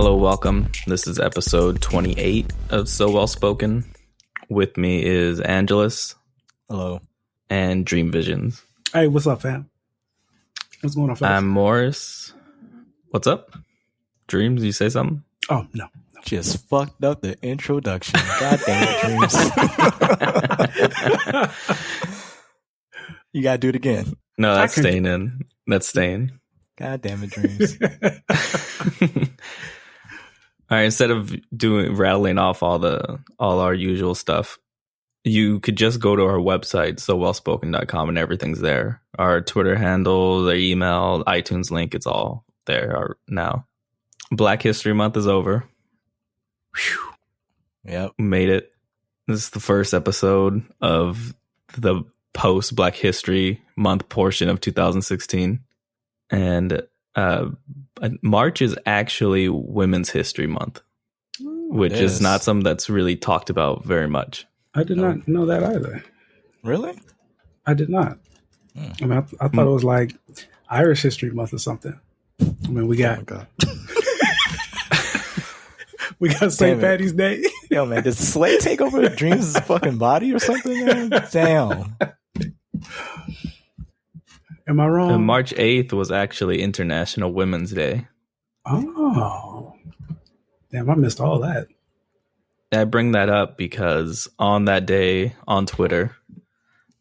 Hello, welcome. This is episode 28 of So Well Spoken. With me is Angelus. Hello. And DreamVisions. Hey, what's up, fam? What's going on, fellas? I'm Moris. What's up? Dreams, you say something? Oh, no. Just fucked up the introduction. God damn it, Dreams. You gotta do it again. No, that's staying in. That's staying. God damn it, Dreams. All right, instead of rattling off all our usual stuff, you could just go to our website, sowellspoken.com, and everything's there. Our Twitter handle, the email, iTunes link, it's all there now. Black History Month is over. Whew. Yep. Made it. This is the first episode of the post Black History Month portion of 2016. And March is actually Women's History Month, which is not something that's really talked about very much. I did not know that either. Really? I did not. I mean, I thought it was like Irish History Month or something. I mean, we got we got St. Patty's Day. Yo, man, did Slay take over Dreams' fucking body or something, man? Damn. Am I wrong? And March 8th was actually International Women's Day. Oh. Damn, I missed all that. I bring that up because on that day on Twitter,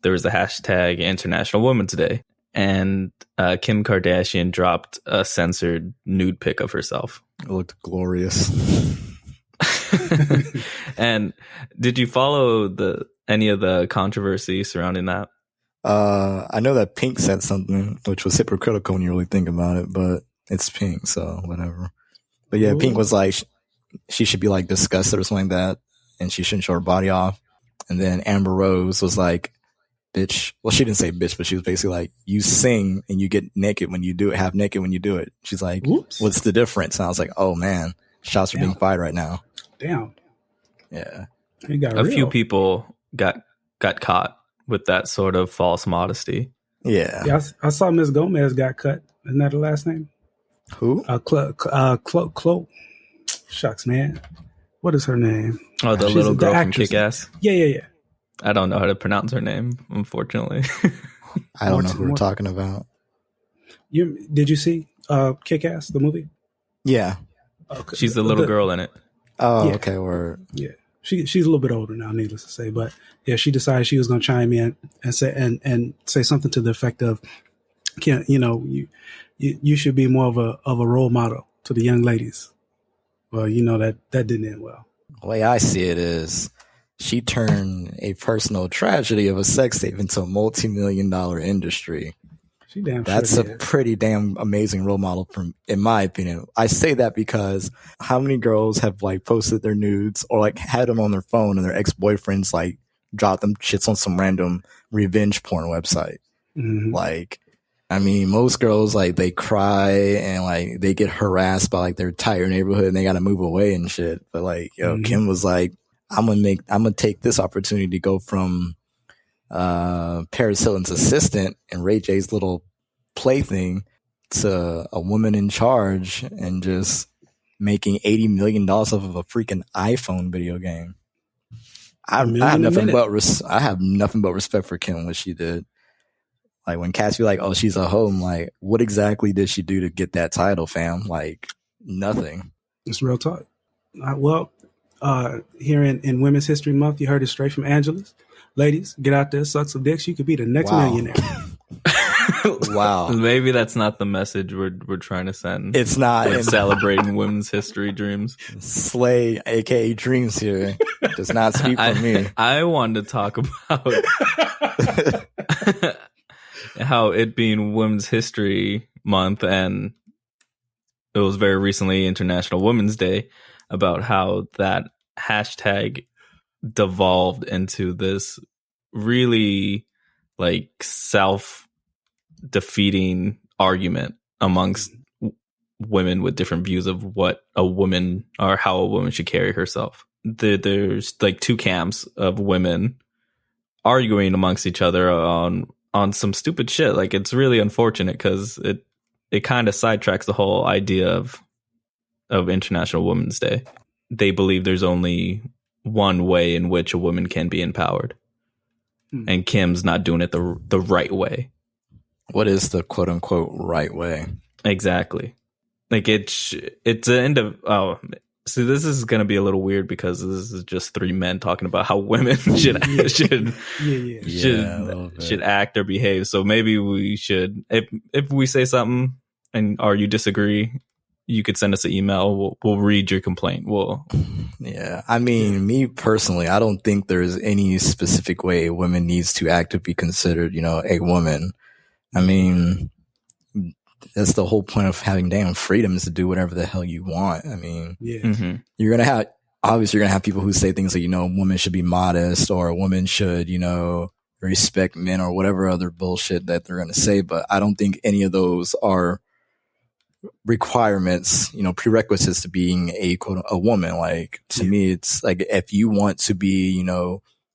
there was the hashtag International Women's Day. And Kim Kardashian dropped a censored nude pic of herself. It looked glorious. And did you follow any of the controversy surrounding that? I know that Pink said something which was hypocritical when you really think about it, but it's Pink, so whatever. But yeah, Pink was like she should be like disgusted or something like that, and she shouldn't show her body off. And then Amber Rose was like, bitch. Well, she didn't say bitch, but she was basically like, you sing and you get naked when you do it, half naked when you do it. She's like, oops. What's the difference? And I was like, oh man, shots are being fired right now. Damn. Yeah. A few people got caught with that sort of false modesty. Yeah. I saw Miss Gomez got cut. Isn't that her last name? Who? Chloe. Shucks, man. What is her name? Oh, the little girl from Kick-Ass? Yeah. I don't know how to pronounce her name, unfortunately. I don't know who we're talking about. Did you see Kick-Ass, the movie? Yeah. Okay. She's the little girl in it. Oh, yeah. Okay. Word. Yeah. She's a little bit older now, needless to say, but yeah, she decided she was going to chime in and say something to the effect of, you should be more of a role model to the young ladies. Well, that didn't end well. The way I see it is, she turned a personal tragedy of a sex tape into a multi-million-dollar industry. That's a pretty damn amazing role model, in my opinion. I say that because how many girls have like posted their nudes or like had them on their phone and their ex-boyfriends like dropped them shits on some random revenge porn website? Mm-hmm. Like, I mean, most girls like they cry and like they get harassed by like their entire neighborhood and they got to move away and shit. But like, Kim was like, I'm gonna take this opportunity to go from Paris Hilton's assistant and Ray J's little plaything to a woman in charge and just making $80 million off of a freaking iPhone video game. I have nothing but respect for Kim, what she did. Like when Cass be like, oh, she's a hoe, I'm like, what exactly did she do to get that title, fam? Like nothing. It's real talk. Here in Women's History Month, you heard it straight from Angelus. Ladies, get out there, suck some dicks. You could be the next millionaire. Wow. Maybe that's not the message we're trying to send. It's not. With celebrating women's history dreams. Slay, aka Dreams here, does not speak for me. I wanted to talk about how it being Women's History Month and it was very recently International Women's Day, about how that hashtag devolved into this really like self-defeating argument amongst women with different views of what a woman or how a woman should carry herself. There's like two camps of women arguing amongst each other on some stupid shit. Like it's really unfortunate because it kind of sidetracks the whole idea of of International Women's Day. They believe there's only one way in which a woman can be empowered. And Kim's not doing it the right way. What is the quote unquote right way? Exactly. Like it's the end of so this is going to be a little weird because this is just three men talking about how women should act or behave. So maybe we should, if we say something or you disagree, you could send us an email. We'll read your complaint. Yeah. I mean, me personally, I don't think there's any specific way a woman needs to act to be considered, a woman. I mean, that's the whole point of having damn freedom, is to do whatever the hell you want. I mean, you're going to have people who say things like, women should be modest, or a woman should, respect men, or whatever other bullshit that they're going to say. But I don't think any of those are requirements, prerequisites to being a woman. Like, to me, it's like, if you want to be,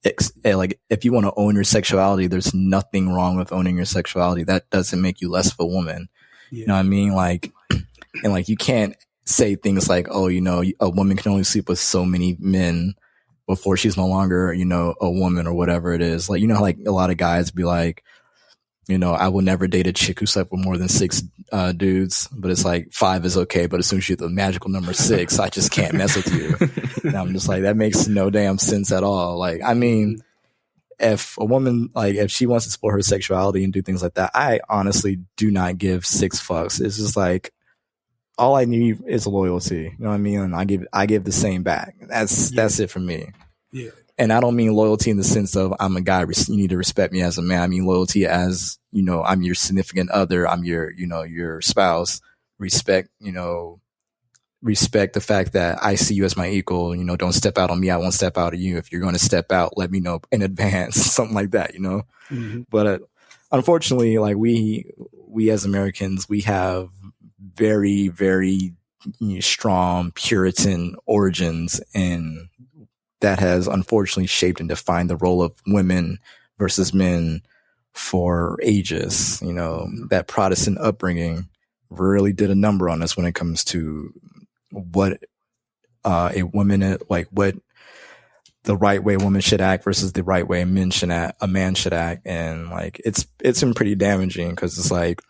if you want to own your sexuality, there's nothing wrong with owning your sexuality. That doesn't make you less of a woman. You know what I mean? Like, and like, you can't say things like, oh, a woman can only sleep with so many men before she's no longer, a woman, or whatever it is. Like, like a lot of guys be like, I will never date a chick who slept with more than 6 dudes, but it's like 5 is okay. But as soon as you hit the magical number 6, I just can't mess with you. And I'm just like, that makes no damn sense at all. Like, I mean, if a woman, like, if she wants to explore her sexuality and do things like that, I honestly do not give 6 fucks. It's just like, all I need is loyalty. You know what I mean? And I give the same back. That's it for me. Yeah. And I don't mean loyalty in the sense of I'm a guy, you need to respect me as a man. I mean loyalty as, I'm your significant other, I'm your spouse. Respect the fact that I see you as my equal. Don't step out on me, I won't step out on you. If you're going to step out, let me know in advance, something like that, But unfortunately, like we as Americans, we have very, very strong Puritan origins, and that has unfortunately shaped and defined the role of women versus men for ages. That Protestant upbringing really did a number on us when it comes to what a woman, like what the right way a woman should act versus the right way a man should act. And like, it's been pretty damaging, because it's like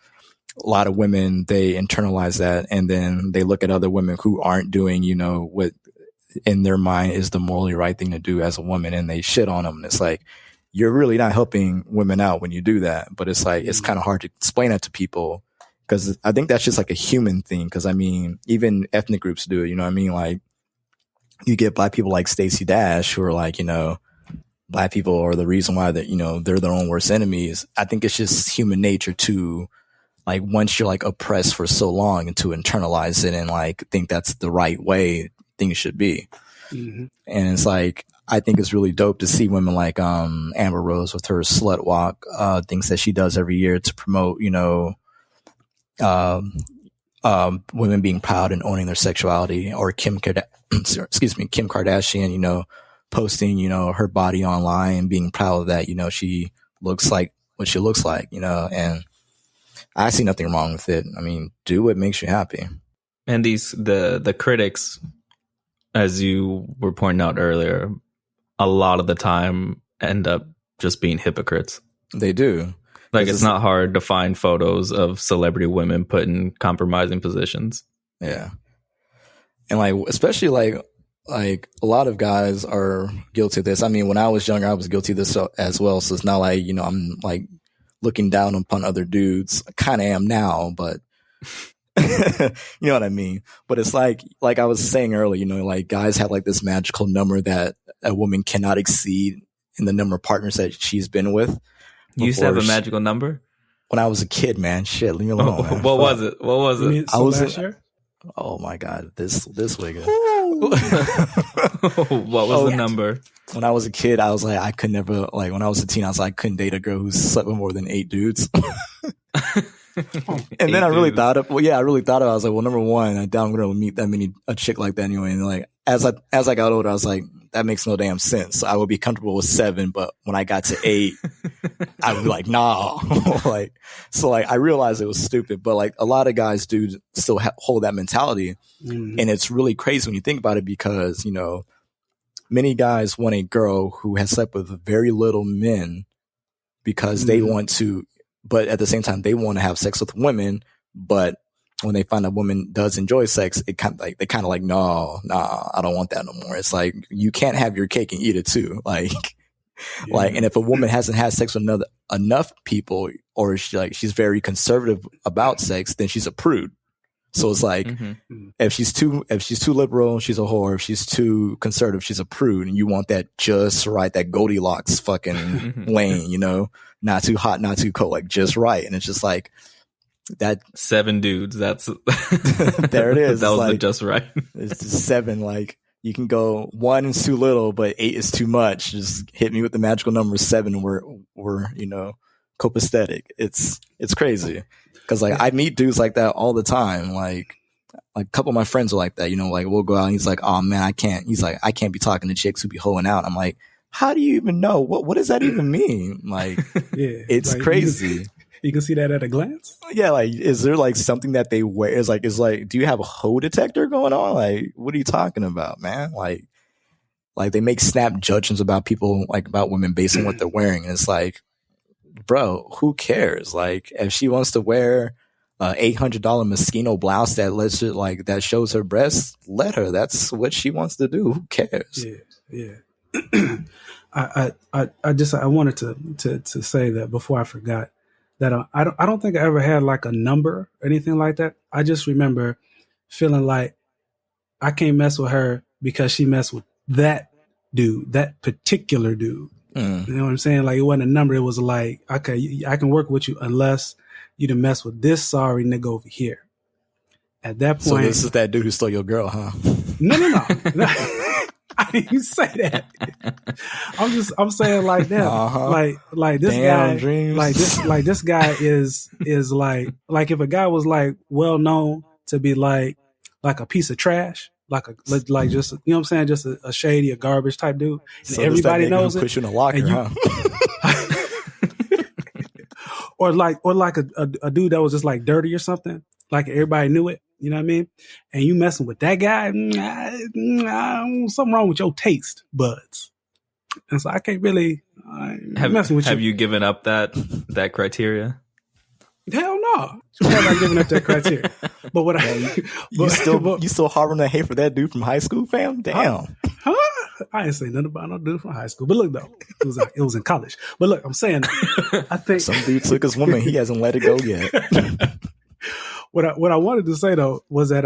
a lot of women, they internalize that, and then they look at other women who aren't doing, what in their mind is the morally right thing to do as a woman, and they shit on them. And it's like, you're really not helping women out when you do that. But it's like, it's kind of hard to explain that to people, because I think that's just like a human thing. Because I mean, even ethnic groups do it. You know what I mean? Like, you get Black people like Stacey Dash, who are like, Black people are the reason why that, they're their own worst enemies. I think it's just human nature to, like, once you're like oppressed for so long, and to internalize it and like think that's the right way things should be. And it's like, I think it's really dope to see women like Amber Rose with her slut walk, things that she does every year to promote, women being proud and owning their sexuality, or Kim Kardashian, posting, her body online and being proud of that, she looks like what she looks like, and I see nothing wrong with it. I mean, do what makes you happy. And the critics, as you were pointing out earlier, a lot of the time end up just being hypocrites. They do. Like, it's not hard to find photos of celebrity women put in compromising positions. Yeah. And like, especially like a lot of guys are guilty of this. I mean, when I was younger, I was guilty of this as well. So it's not like, I'm like looking down upon other dudes. I kind of am now, but you know what I mean? But it's like I was saying earlier, like, guys have like this magical number that a woman cannot exceed in the number of partners that she's been with. You used to have a magical number? When I was a kid, man. Shit, leave me alone. Man. What was it? I was last year? Oh my God, this wigger. What was the number? When I was a kid, I was like, I could never, like, when I was a teen, I was like, I couldn't date a girl who slept with more than 8 dudes. And then I really thought of, I was like, well, number one, I doubt I'm going to meet a chick like that anyway. And like, as I got older, I was like, that makes no damn sense. I would be comfortable with 7, but when I got to 8, I would be like, nah. So I realized it was stupid, but like a lot of guys do still hold that mentality. Mm-hmm. And it's really crazy when you think about it because, you know, many guys want a girl who has slept with very little men because they want to, but at the same time, they want to have sex with women. But when they find a woman does enjoy sex, they kind of like, no, nah, I don't want that no more. It's like, you can't have your cake and eat it too. And if a woman hasn't had sex with enough people, or she's very conservative about sex, then she's a prude. So it's like, if she's too liberal, she's a whore. If she's too conservative, she's a prude. And you want that just right, that Goldilocks fucking lane, you know, not too hot, not too cold, like just right. And it's just like that. 7 dudes. That's there it is. That was like, just right. It's just 7. Like you can go 1 is too little, but 8 is too much. Just hit me with the magical number 7. We're you know, copacetic. It's crazy. Cause like I meet dudes like that all the time. Like a couple of my friends are like that, you know, like we'll go out and he's like, oh man, I can't. He's like, I can't be talking to chicks who be hoeing out. I'm like, how do you even know? What does that even mean? Like, it's like, crazy. You can see that at a glance. Yeah. Like, is there like something that they wear? Is like, do you have a hoe detector going on? Like, what are you talking about, man? Like they make snap judgments about people, like about women based on what they're wearing. And it's like, bro, who cares? Like, if she wants to wear $800 Moschino blouse that shows her breasts, let her. That's what she wants to do. Who cares? Yeah. I wanted to say that before I forgot that I don't think I ever had like a number or anything like that. I just remember feeling like I can't mess with her because she messed with that dude, that particular dude. You know what I'm saying? Like, it wasn't a number. It was like, okay, I can work with you unless you done mess with this sorry nigga over here. At that point. So this is that dude who stole your girl, huh? No. I didn't say that. I'm saying like that. Like this damn guy, dreams. this guy is like if a guy was like well known to be like a piece of trash. Like just, you know what I'm saying? Just a shady, a garbage type dude. And so everybody knows it. Put you in a locker, huh? or like a dude that was just like dirty or something. Like everybody knew it. You know what I mean? And you messing with that guy, something wrong with your taste buds. And so I can't really messing with you. Have you given up that criteria? Hell no. I'm not giving up that criteria. But what you still harboring that hate for that dude from high school, fam? Damn. I ain't say nothing about no dude from high school. But look though, it was in college. But look, I'm saying I think some dude took his woman, he hasn't let it go yet. What I wanted to say though was that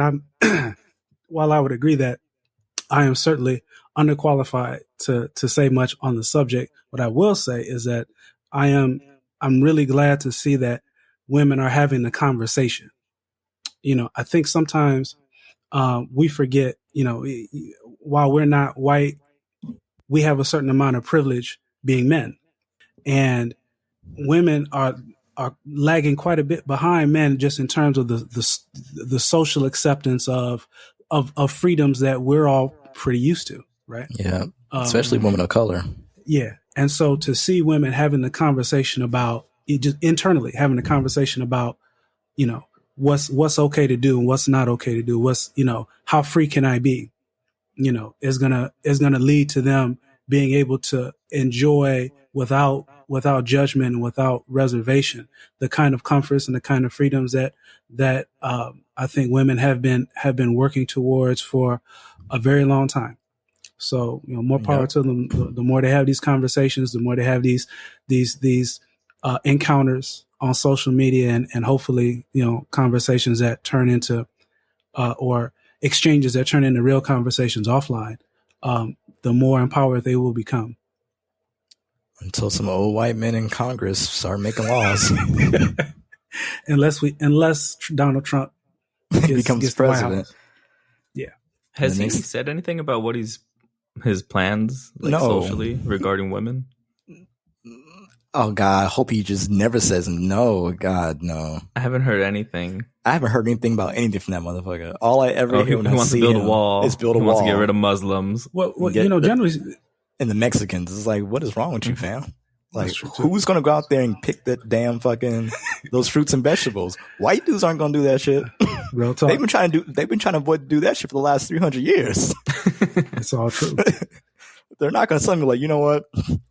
while I would agree that I am certainly underqualified to say much on the subject, what I will say is that I'm really glad to see that women are having the conversation. You know, I think sometimes we forget, you know, while we're not white, we have a certain amount of privilege being men. And women are lagging quite a bit behind men just in terms of the social acceptance of freedoms that we're all pretty used to, right? Yeah, especially women of color. Yeah. And so to see women having the conversation about just internally having a conversation about, you know, what's okay to do and what's not okay to do, what's, you know, how free can I be, you know, is gonna lead to them being able to enjoy without judgment and without reservation the kind of comforts and the kind of freedoms that I think women have been working towards for a very long time. So, you know, more power to them. The more they have these conversations, the more they have these encounters on social media and hopefully, you know, conversations that turn into or exchanges that turn into real conversations offline, the more empowered they will become. Until some old white men in Congress start making laws. unless Donald Trump becomes president. Yeah. Has he said anything about what his plans socially regarding women? Oh God, I hope he just never says no. God, no. I haven't heard anything. I haven't heard anything about anything from that motherfucker. All I ever hear when I wants see to build him a wall. is build a wall. He wants to get rid of Muslims. Well, generally, and the Mexicans, it's like, what is wrong with you, fam? Like, who's gonna go out there and pick that damn fucking those fruits and vegetables? White dudes aren't gonna do that shit. Real talk. They've been trying to avoid do that shit for the last 300 years. It's all true. They're not gonna suddenly be like, you know what?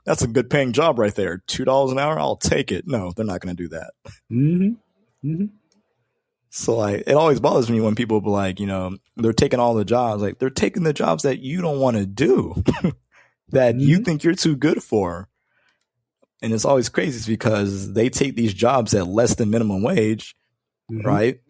That's a good paying job right there. $2 an hour, I'll take it. No, they're not gonna do that. Mm-hmm. Mm-hmm. So like, it always bothers me when people be like, they're taking all the jobs. Like, they're taking the jobs that you don't want to do, that you think you're too good for. And it's always crazy because they take these jobs at less than minimum wage, right?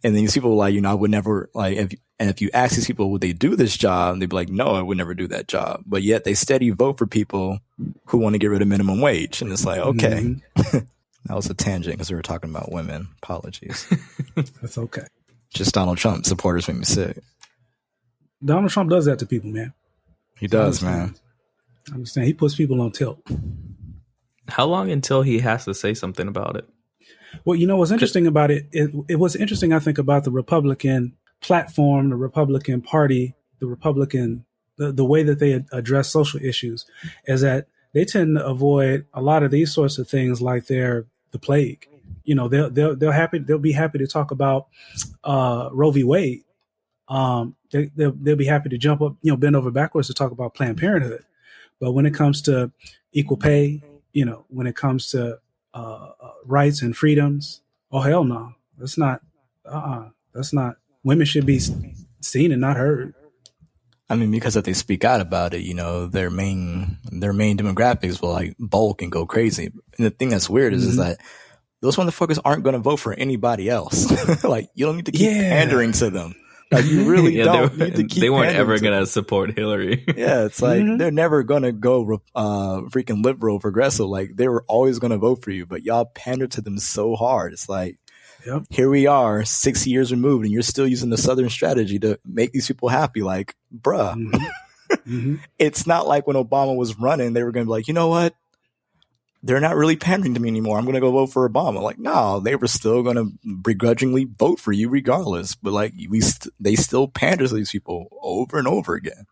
And then these people are like, I would never, like, if you ask these people, would they do this job? They'd be like, no, I would never do that job. But yet they steady vote for people who want to get rid of minimum wage. And it's like, okay. That was a tangent because we were talking about women. Apologies. That's okay. Just Donald Trump supporters make me sick. Donald Trump does that to people, man. He does, man. I understand. He puts people on tilt. How long until he has to say something about it? Well, what's interesting about it, it was interesting, I think, about the Republican platform, the Republican Party, the way that they address social issues, is that they tend to avoid a lot of these sorts of things like they're the plague. They'll be happy to talk about Roe v. Wade. They'll be happy to jump up, bend over backwards to talk about Planned Parenthood. But when it comes to equal pay, when it comes to rights and freedoms, oh hell no, that's not. Women should be seen and not heard. I mean, because if they speak out about it, their main demographics will like bulk and go crazy. And the thing that's weird is that those motherfuckers aren't going to vote for anybody else. Like, you don't need to keep pandering to them. Like, you really don't need to keep. They weren't ever going to support Hillary. Yeah, it's like they're never going to go freaking liberal, progressive. Like, they were always going to vote for you, but y'all pander to them so hard. It's like, here we are, 6 years removed, and you're still using the Southern strategy to make these people happy. Like, bruh. It's not like when Obama was running, they were going to be like, you know what? They're not really pandering to me anymore. I'm going to go vote for Obama. Like, no, they were still going to begrudgingly vote for you regardless. But like, they still pander to these people over and over again.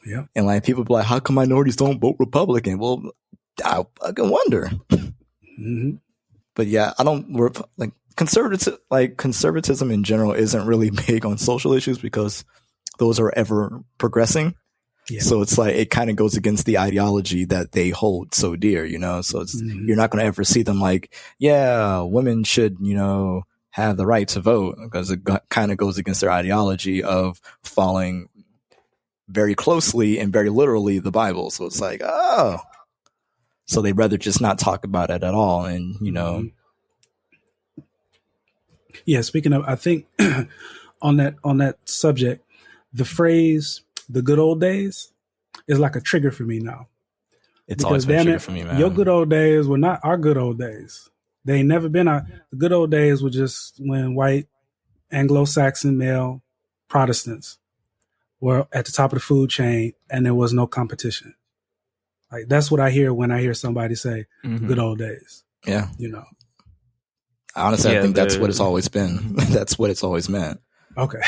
Yeah. And like, people be like, how come minorities don't vote Republican? Well, I fucking wonder. But yeah, conservatism in general isn't really big on social issues because those are ever progressing. Yeah. So it's like, it kind of goes against the ideology that they hold so dear, so it's, you're not going to ever see them like, yeah, women should, have the right to vote, because it kind of goes against their ideology of following very closely and very literally the Bible. So it's like, oh, so they'd rather just not talk about it at all. And, Yeah. Speaking of, I think on that subject, the phrase, the good old days, is like a trigger for me now. It's always been a trigger for me, man. Your good old days were not our good old days. They ain't never been the good old days were just when white Anglo-Saxon male Protestants were at the top of the food chain and there was no competition. Like, that's what I hear when I hear somebody say good old days. Yeah. Honestly, I think that's what it's always been. That's what it's always meant. Okay.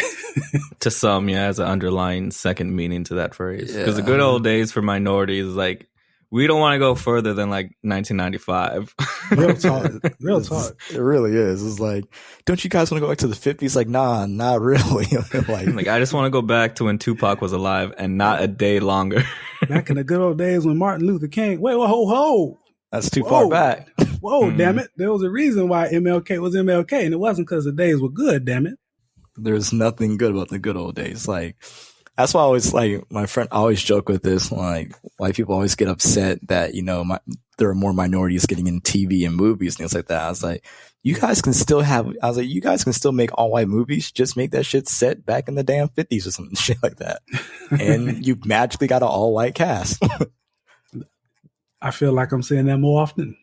To some, as an underlying second meaning to that phrase. Because the good old days for minorities, like, we don't want to go further than like 1995. Real talk. It really is. It's like, don't you guys want to go back to the 50s? Like, nah, not really. like, I just want to go back to when Tupac was alive and not a day longer. Back in the good old days when Martin Luther King. Wait, ho. That's too far back. Whoa, damn it. There was a reason why MLK was MLK, and it wasn't because the days were good, damn it. There's nothing good about the good old days. Like, that's why I always, like, my friend, I always joke with this, like, white people always get upset that, there are more minorities getting in TV and movies and things like that. I was like, you guys can still make all white movies. Just make that shit set back in the damn 50s or something shit like that. And you magically got an all white cast. I feel like I'm saying that more often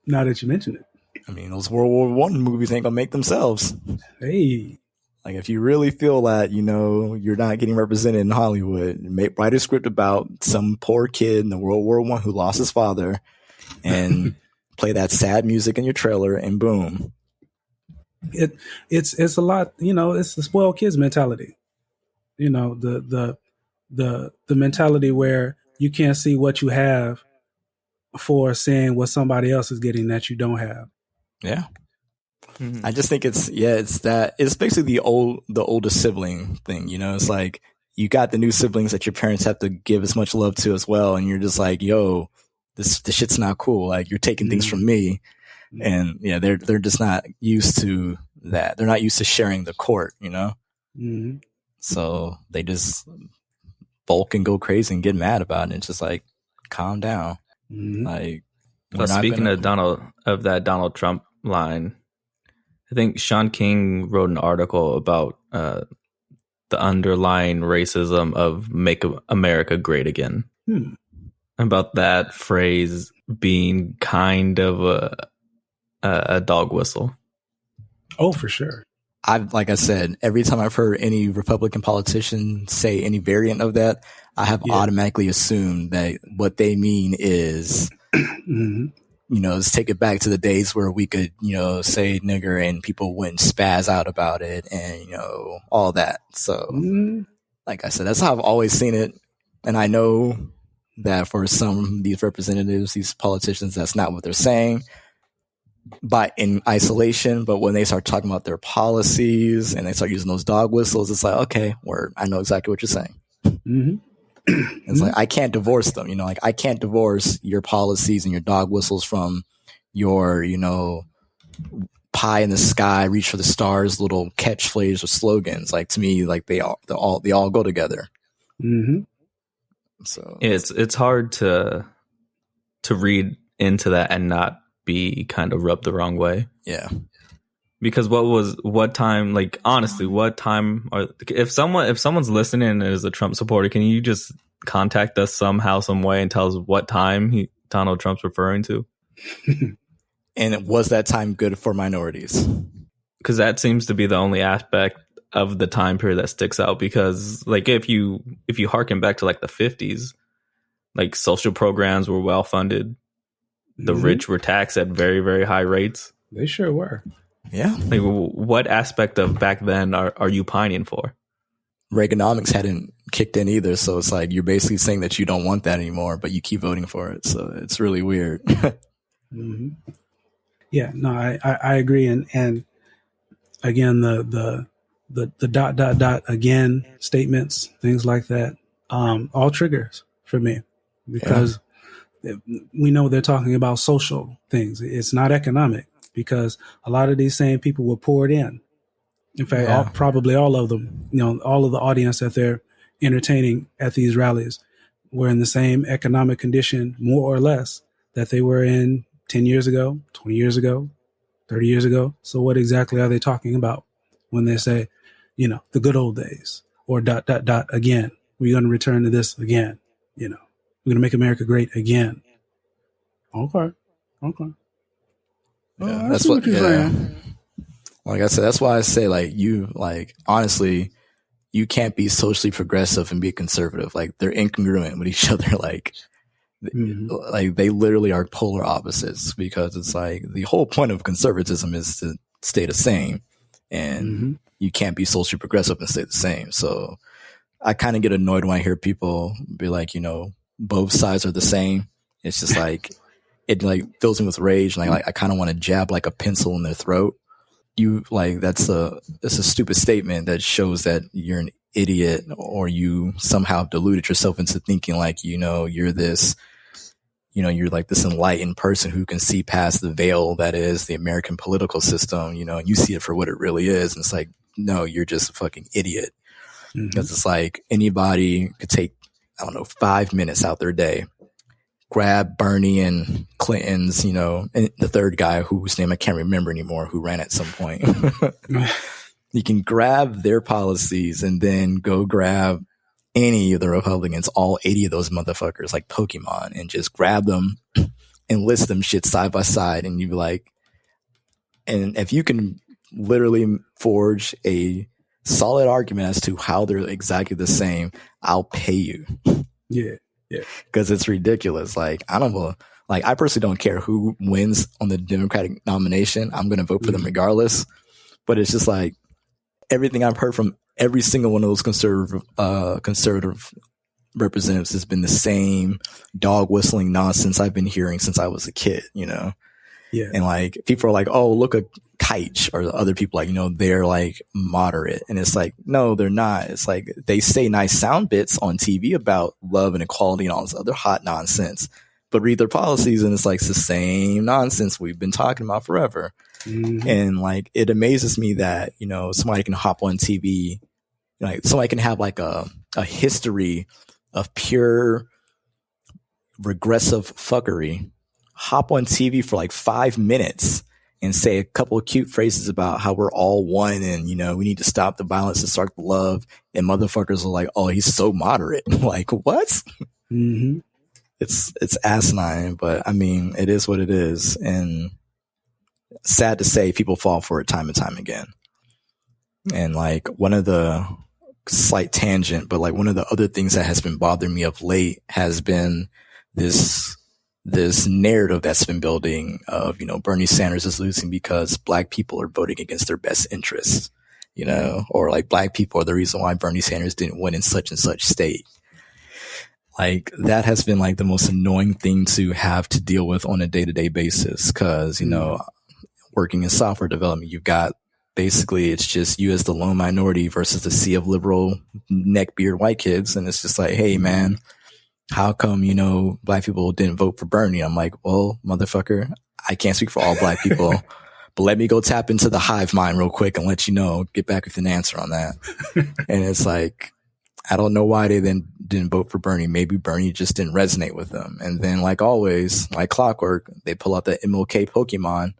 now that you mention it. I mean, those World War I movies ain't gonna make themselves. Hey. Like, if you really feel that, you're not getting represented in Hollywood, write a script about some poor kid in the World War I who lost his father and play that sad music in your trailer, and boom. It's a lot, it's the spoiled kids mentality. The mentality where you can't see what you have for seeing what somebody else is getting that you don't have. Yeah. I just think it's basically the oldest sibling thing, It's like you got the new siblings that your parents have to give as much love to as well, and you're just like, yo, this shit's not cool. Like, you're taking things from me. And yeah, they're just not used to that. They're not used to sharing the court, Mm-hmm. So they just bulk and go crazy and get mad about it. It's just like, calm down. Mm-hmm. Like, speaking of Donald Trump line, I think Sean King wrote an article about the underlying racism of "Make America Great Again." About that phrase being kind of a dog whistle. Oh, for sure. Like I said, every time I've heard any Republican politician say any variant of that, I have automatically assumed that what they mean is, let's take it back to the days where we could, say nigger and people wouldn't spaz out about it and, all that. So, like I said, that's how I've always seen it. And I know that for some of these representatives, these politicians, that's not what they're saying in isolation. But when they start talking about their policies and they start using those dog whistles, it's like, okay, word, I know exactly what you're saying. It's like, I can't divorce them, like I can't divorce your policies and your dog whistles from your, pie in the sky, reach for the stars, little catchphrase or slogans. Like, to me, like they all go together. So it's hard to read into that and not be kind of rubbed the wrong way. Yeah. Because what time, if someone's listening and is a Trump supporter, can you just contact us somehow, some way, and tell us what time Donald Trump's referring to? And was that time good for minorities? Because that seems to be the only aspect of the time period that sticks out. Because like if you harken back to like the 50s, like social programs were well funded. The rich were taxed at very, very high rates. They sure were. Yeah. Like, what aspect of back then are you pining for? Reaganomics hadn't kicked in either. So it's like, you're basically saying that you don't want that anymore, but you keep voting for it. So it's really weird. Yeah, no, I agree. And again, the again statements, things like that, all triggers for me because we know they're talking about social things. It's not economic because a lot of these same people were poured in. In fact, probably all of them, all of the audience that they're entertaining at these rallies were in the same economic condition, more or less, that they were in 10 years ago, 20 years ago, 30 years ago. So what exactly are they talking about when they say, the good old days or ... again? We're going to return to this again. We're going to make America great again. Okay. Yeah, that's what you're saying. Like I said, that's why I say, honestly, you can't be socially progressive and be conservative. Like, they're incongruent with each other. Like they literally are polar opposites because it's like the whole point of conservatism is to stay the same. And you can't be socially progressive and stay the same. So I kind of get annoyed when I hear people be like, both sides are the same. It's just like, it fills me with rage. And I kind of want to jab like a pencil in their throat. It's a stupid statement that shows that you're an idiot or you somehow deluded yourself into thinking you're this, you're like this enlightened person who can see past the veil that is the American political system, and you see it for what it really is. And it's like, no, you're just a fucking idiot. Because it's like anybody could take, 5 minutes out their day, grab Bernie and Clinton's, and the third guy whose name I can't remember anymore, who ran at some point. You can grab their policies and then go grab any of the Republicans, all 80 of those motherfuckers, like Pokemon, and just grab them and list them shit side by side. And you be like, and if you can literally forge a solid argument as to how they're exactly the same, I'll pay you. Yeah. Because it's ridiculous. Like, I don't know Like, I personally don't care who wins on the Democratic nomination. I'm going to vote for them regardless. But it's just like everything I've heard from every single one of those conservative representatives has been the same dog whistling nonsense I've been hearing since I was a kid, you know? Yeah. And like, people are like, oh, look at Kite, or other people, like, you know, they're like moderate. And it's like, no, they're not. It's like, they say nice sound bits on TV about love and equality and all this other hot nonsense, but read their policies and it's like, it's the same nonsense we've been talking about forever. Mm-hmm. And like, it amazes me that, you know, somebody can hop on TV, like somebody can have like a history of pure regressive fuckery, hop on TV for like 5 minutes and say a couple of cute phrases about how we're all one and, you know, we need to stop the violence and start the love. And motherfuckers are like, oh, he's so moderate. Like, what? Mm-hmm. It's asinine, but I mean, it is what it is. And sad to say, people fall for it time and time again. And like, one of the slight tangent, but like one of the other things that has been bothering me of late has been this narrative that's been building of, you know, Bernie Sanders is losing because black people are voting against their best interests, you know, or like black people are the reason why Bernie Sanders didn't win in such and such state. Like, that has been like the most annoying thing to have to deal with on a day-to-day basis. Cause, you know, working in software development, you've got basically, it's just you as the lone minority versus the sea of liberal neckbeard white kids. And it's just like, hey man, how come, you know, black people didn't vote for Bernie? I'm like, well, motherfucker, I can't speak for all black people, but let me go tap into the hive mind real quick and let you know, get back with an answer on that. And it's like, I don't know why they then didn't vote for Bernie. Maybe Bernie just didn't resonate with them. And then, like always, like clockwork, they pull out the MLK Pokemon.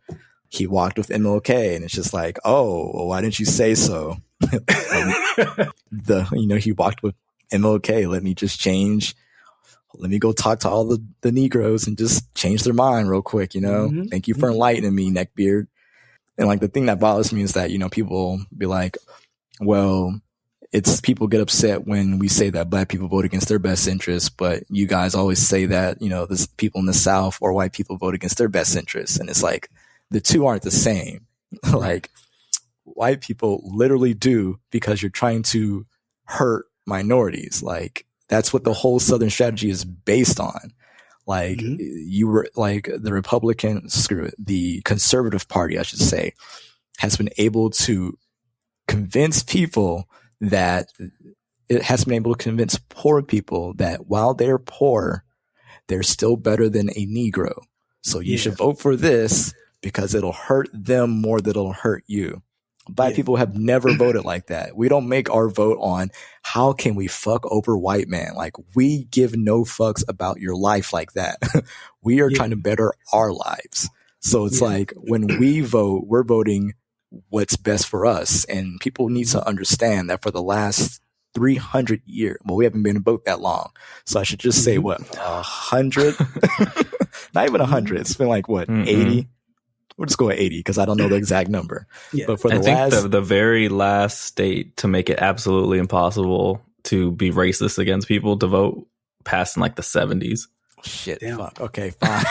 He walked with MLK, and it's just like, oh, well, why didn't you say so? He walked with MLK. Let me just change. Let me go talk to all the Negroes and just change their mind real quick, you know? Mm-hmm. Thank you for enlightening me, neckbeard. And like, the thing that bothers me is that, you know, people be like, well, it's people get upset when we say that black people vote against their best interests, but you guys always say that, you know, this people in the South or white people vote against their best interests. And it's like, the two aren't the same. Like, white people literally do because you're trying to hurt minorities. Like, that's what the whole Southern strategy is based on. Like, you were like the the Conservative Party, I should say, has been able to convince people that it has been able to convince poor people that while they're poor, they're still better than a Negro. So you should vote for this because it'll hurt them more than it'll hurt you. Black people have never voted like that. We don't make our vote on how can we fuck over white man. Like, we give no fucks about your life like that. We are trying to better our lives. So it's like, when we vote, we're voting what's best for us. And people need to understand that for the last 300 years, well, we haven't been in a boat that long. So I should just say, what, 100? Not even 100. It's been like, what, 80? We'll just go with 80 because I don't know the exact number. Yeah. But for I think the very last state to make it absolutely impossible to be racist against people to vote passed in like the 70s. Shit. Damn. Fuck. Okay, fine.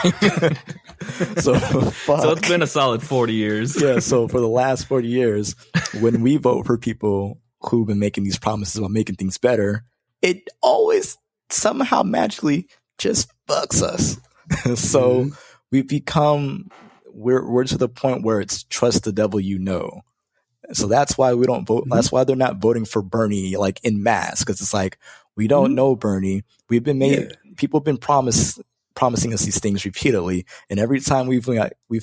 So it's been a solid 40 years. Yeah. So for the last 40 years, when we vote for people who've been making these promises about making things better, it always somehow magically just fucks us. So we've become, we're to the point where it's trust the devil, you know. So that's why we don't vote. That's why they're not voting for Bernie like in mass, because it's like, we don't know Bernie. We've been people have been promising us these things repeatedly, and every time we've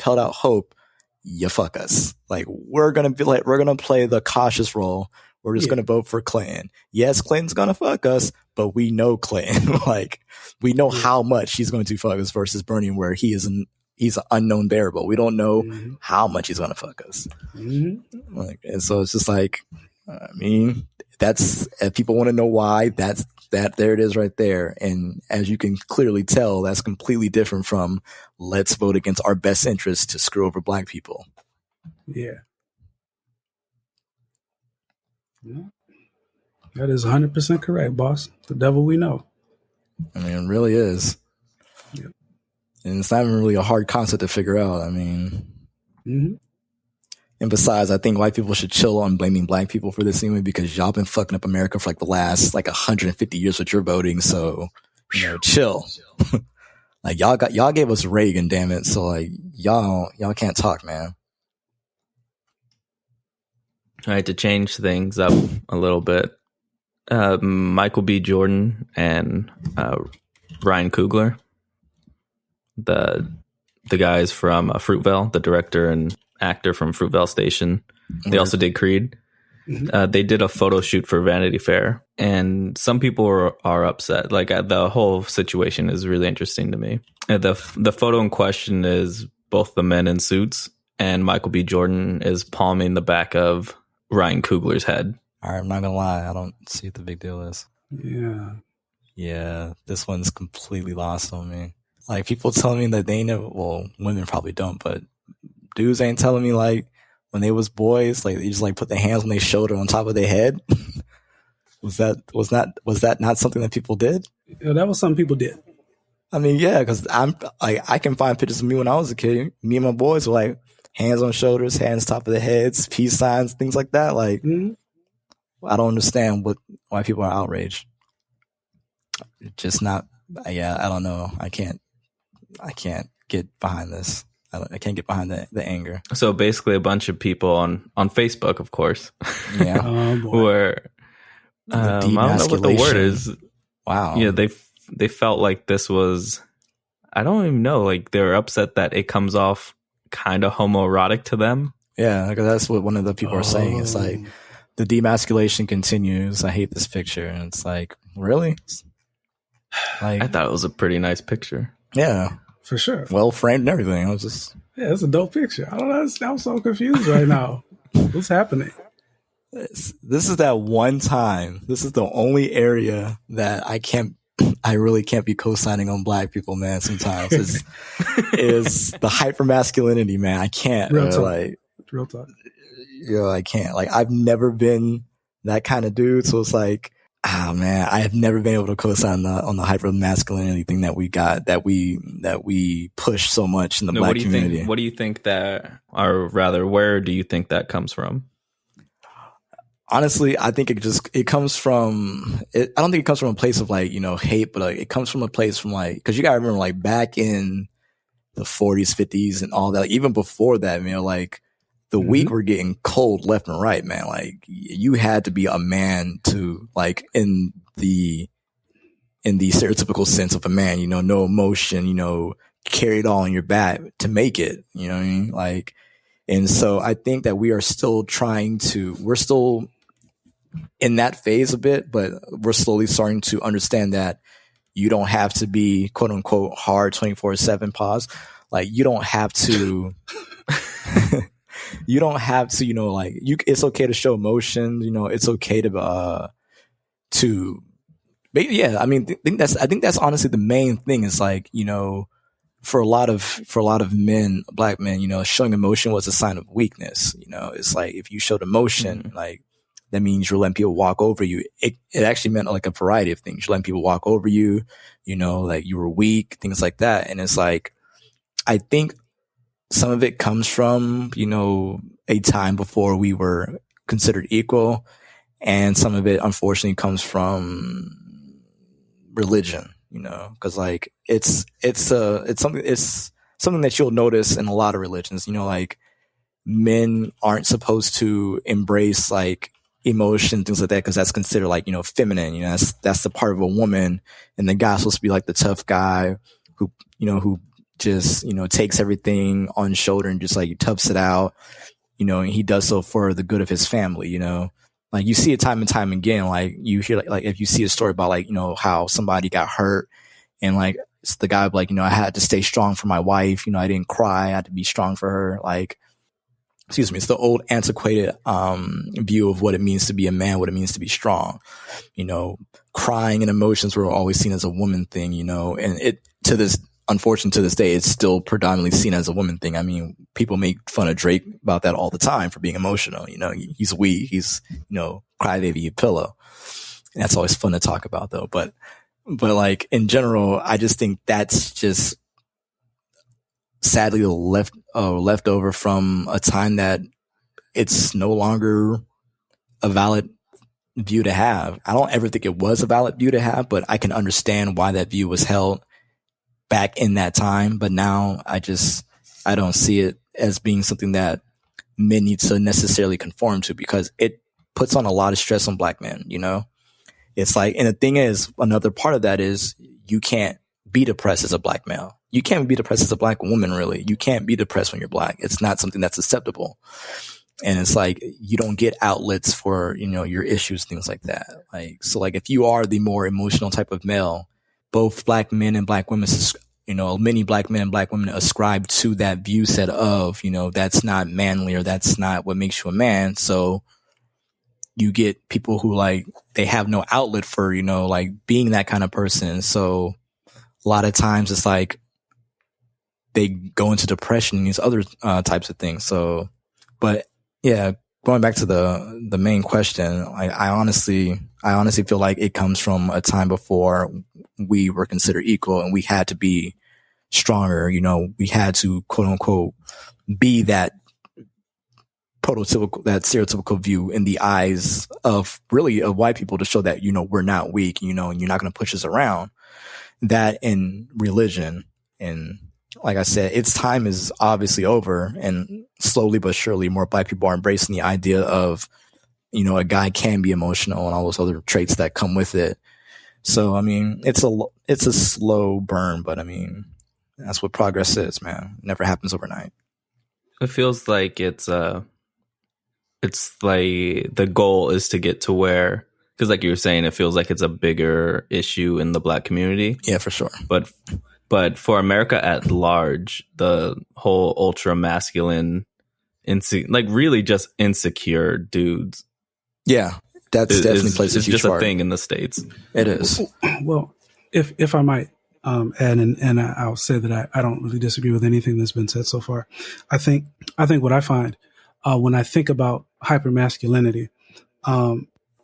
held out hope, you fuck us. Like, we're gonna play the cautious role. We're just gonna vote for Clinton. Yes, Clinton's gonna fuck us, but we know Clinton. Like, we know how much he's going to fuck us versus Bernie, where he's an unknown variable. We don't know how much he's gonna fuck us. Like, and so it's just like, I mean, that's, if people want to know why, there it is right there. And as you can clearly tell, that's completely different from let's vote against our best interests to screw over black people. Yeah. That is 100% correct, boss. The devil we know. I mean, it really is. Yep. And it's not even really a hard concept to figure out. I mean, and besides, I think white people should chill on blaming black people for this anyway, because y'all been fucking up America for like the last like 150 years with your voting. So, you know, chill. Like y'all gave us Reagan, damn it. So like y'all can't talk, man. All right, to change things up a little bit, Michael B. Jordan and Ryan Coogler, the guys from Fruitvale, the director and actor from Fruitvale Station. They also did Creed. They did a photo shoot for Vanity Fair, and some people are upset. Like the whole situation is really interesting to me. The photo in question is both the men in suits, and Michael B. Jordan is palming the back of Ryan Coogler's head. All right, I'm not gonna lie, I don't see what the big deal is. Yeah, this one's completely lost on me. Like, people telling me that they never, well, women probably don't, but dudes ain't telling me, like, when they was boys, like, they just, like, put their hands on their shoulder on top of their head. Was that not something that people did? Yeah, that was something people did. I mean, yeah, because I can find pictures of me when I was a kid. Me and my boys were, like, hands on shoulders, hands top of their heads, peace signs, things like that. Like, I don't understand why people are outraged. Just not, yeah, I don't know. I can't get behind this. I can't get behind the anger. So basically, a bunch of people on Facebook, of course, yeah, where I don't know what the word is. Wow. Yeah, they felt like this was, I don't even know. Like, they're upset that it comes off kind of homoerotic to them. Yeah, because that's what one of the people are saying. It's like the demasculation continues. I hate this picture, and it's like, really? Like, I thought it was a pretty nice picture. Yeah. For sure. Well framed and everything. I was just... Yeah, it's a dope picture. I don't know. I'm so confused right now. What's happening? This is that one time. This is the only area that I really can't be co-signing on black people, man, sometimes. Is the hyper-masculinity, man. I can't. Real talk. Like, real talk. Yeah, I can't. Like, I've never been that kind of dude, so it's like, man, I have never been able to co-sign on the hyper masculinity thing that we got, that we push so much in the black community. What do you think that, or rather, where do you think that comes from? Honestly, I think it comes from, I don't think it comes from a place of, like, you know, hate, but like, it comes from a place from, like, because you gotta remember, like, back in the 40s, 50s and all that, like, even before that, man, like, the weak were getting cold left and right, man. Like, you had to be a man to, like, in the stereotypical sense of a man, you know, no emotion, you know, carry it all on your back to make it, you know what I mean? Like, and so I think that we're still in that phase a bit, but we're slowly starting to understand that you don't have to be quote unquote hard 24/7 pause. Like, you don't have to, you don't have to, you know, like, it's okay to show emotion, you know, it's okay to yeah, I mean, I think that's honestly the main thing is, like, you know, for a lot of men, black men, you know, showing emotion was a sign of weakness. You know, it's like, if you showed emotion, like, that means you're letting people walk over you. It actually meant, like, a variety of things. You're letting people walk over you, you know, like, you were weak, things like that. And it's like, I think some of it comes from, you know, a time before we were considered equal. And some of it, unfortunately, comes from religion, you know, because, like, it's something that you'll notice in a lot of religions, you know, like, men aren't supposed to embrace, like, emotion, things like that, because that's considered, like, you know, feminine, you know, that's the part of a woman, and the guy's supposed to be like the tough guy who just, you know, takes everything on shoulder and just, like, toughs it out, you know, and he does so for the good of his family, you know. Like, you see it time and time again. Like, you hear, like if you see a story about, like, you know, how somebody got hurt and, like, it's the guy, like, you know, I had to stay strong for my wife, you know, I didn't cry, I had to be strong for her. Like, excuse me, it's the old antiquated view of what it means to be a man, what it means to be strong. You know, crying and emotions were always seen as a woman thing, you know, and unfortunately to this day, it's still predominantly seen as a woman thing. I mean, people make fun of Drake about that all the time for being emotional. You know, he's weak, he's, you know, crybaby pillow. And that's always fun to talk about, though. But like, in general, I just think that's just sadly left over from a time that it's no longer a valid view to have. I don't ever think it was a valid view to have, but I can understand why that view was held back in that time. But now I don't see it as being something that men need to necessarily conform to, because it puts on a lot of stress on black men, you know? It's like, and the thing is, another part of that is you can't be depressed as a black male. You can't be depressed as a black woman, really. You can't be depressed when you're black. It's not something that's acceptable. And it's like, you don't get outlets for, you know, your issues, things like that. Like, so like if you are the more emotional type of male, both black men and black women, you know, many black men and black women ascribe to that view set of, you know, that's not manly, or that's not what makes you a man. So you get people who like, they have no outlet for, you know, like being that kind of person. So a lot of times it's like they go into depression and these other types of things. So, but yeah, going back to the main question, I honestly feel like it comes from a time before we were considered equal and we had to be stronger. You know, we had to quote unquote be that prototypical, that stereotypical view in the eyes of white people, to show that, you know, we're not weak, you know, and you're not going to push us around. That in religion, and like I said, its time is obviously over, and slowly but surely more black people are embracing the idea of, you know, a guy can be emotional and all those other traits that come with it. So, I mean, it's a slow burn, but I mean, that's what progress is, man. It never happens overnight. It feels like it's like the goal is to get to where, because like you were saying, it feels like it's a bigger issue in the black community. Yeah, for sure. But for America at large, the whole ultra masculine, like really just insecure dudes. Yeah, that's definitely plays a huge just part. A thing in the States. It is. Well, if I might add, and I'll say that I don't really disagree with anything that's been said so far. I think what I find when I think about hypermasculinity,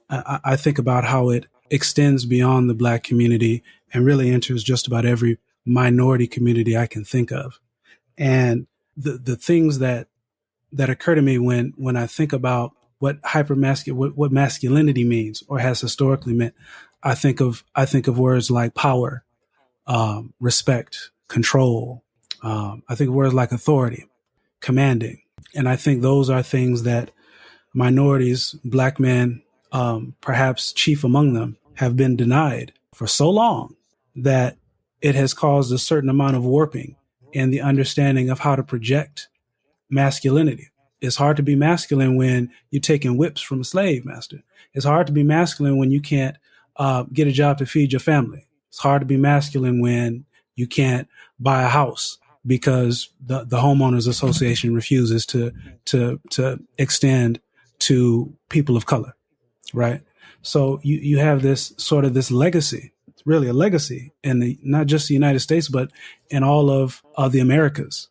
I think about how it extends beyond the black community and really enters just about every minority community I can think of. And the things that occur to me when I think about what what masculinity means or has historically meant, I think of words like power, respect, control. I think of words like authority, commanding. And I think those are things that minorities, black men, perhaps chief among them, have been denied for so long that it has caused a certain amount of warping in the understanding of how to project masculinity. It's hard to be masculine when you're taking whips from a slave master. It's hard to be masculine when you can't get a job to feed your family. It's hard to be masculine when you can't buy a house because the homeowners association refuses to extend to people of color, right? So you have this sort of this legacy. It's really a legacy in not just the United States, but in all of the Americas,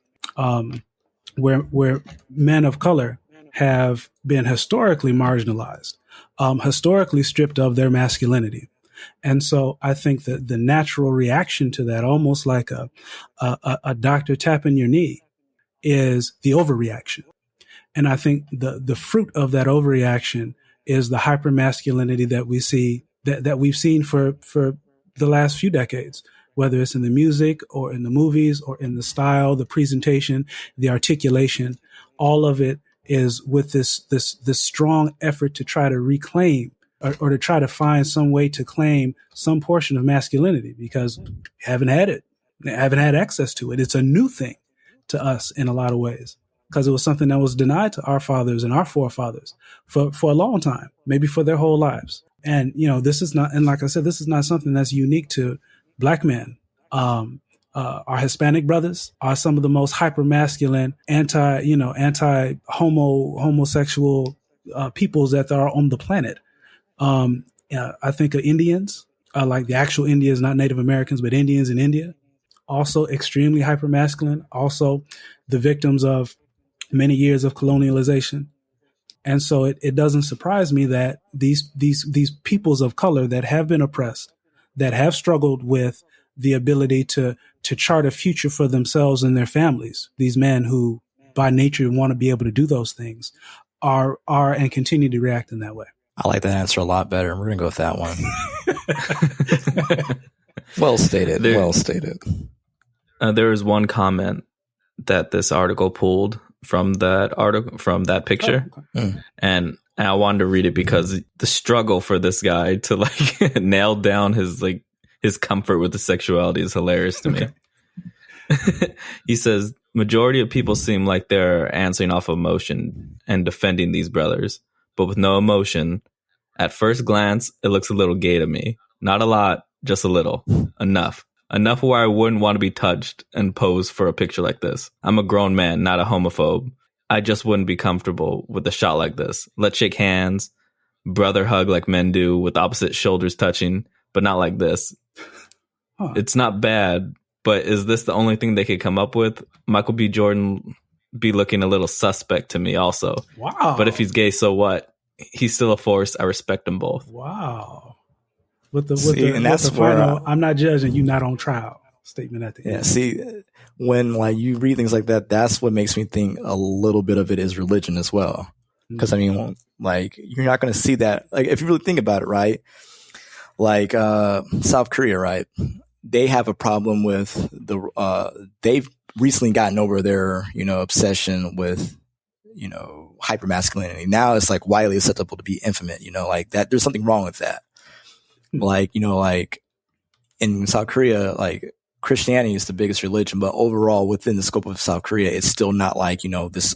where men of color have been historically marginalized, historically stripped of their masculinity. And so I think that the natural reaction to that, almost like a doctor tapping your knee, is the overreaction. And I think the fruit of that overreaction is the hypermasculinity that we see, that we've seen for the last few decades, whether it's in the music or in the movies or in the style, the presentation, the articulation. All of it is with this strong effort to try to reclaim or to try to find some way to claim some portion of masculinity, because we haven't had it, haven't had access to it. It's a new thing to us in a lot of ways, because it was something that was denied to our fathers and our forefathers for a long time, maybe for their whole lives. And, you know, this is not, and like I said, this is not something that's unique to black men. Our Hispanic brothers are some of the most hyper-masculine, homosexual peoples that are on the planet. I think of Indians, like the actual Indians, not Native Americans, but Indians in India, also extremely hyper-masculine, also the victims of many years of colonialization. And so it doesn't surprise me that these peoples of color that have been oppressed, that have struggled with the ability to chart a future for themselves and their families. These men who by nature want to be able to do those things are and continue to react in that way. I like that answer a lot better. We're going to go with that one. Well stated. Well stated. There was one comment that this article pulled from that picture. Oh, okay. And I wanted to read it because the struggle for this guy to like nail down his comfort with the sexuality is hilarious to me. He says, majority of people seem like they're answering off emotion and defending these brothers, but with no emotion. At first glance, it looks a little gay to me. Not a lot, just a little. Enough where I wouldn't want to be touched and pose for a picture like this. I'm a grown man, not a homophobe. I just wouldn't be comfortable with a shot like this. Let's shake hands, brother hug like men do with opposite shoulders touching, but not like this. Huh. It's not bad, but is this the only thing they could come up with? Michael B. Jordan be looking a little suspect to me also. Wow. But if he's gay, so what? He's still a force. I respect them both. Wow. With the final, I'm not judging, you not on trial statement at the end. Yeah, see, when like you read things like that, that's what makes me think a little bit of it is religion as well. Because I mean, like you're not going to see that. Like if you really think about it, right? Like South Korea, right? They have a problem with they've recently gotten over their, obsession with, hypermasculinity. Now it's like widely acceptable to be infamous, like that. There's something wrong with that. Like, like in South Korea, like Christianity is the biggest religion, but overall within the scope of South Korea, it's still not like, this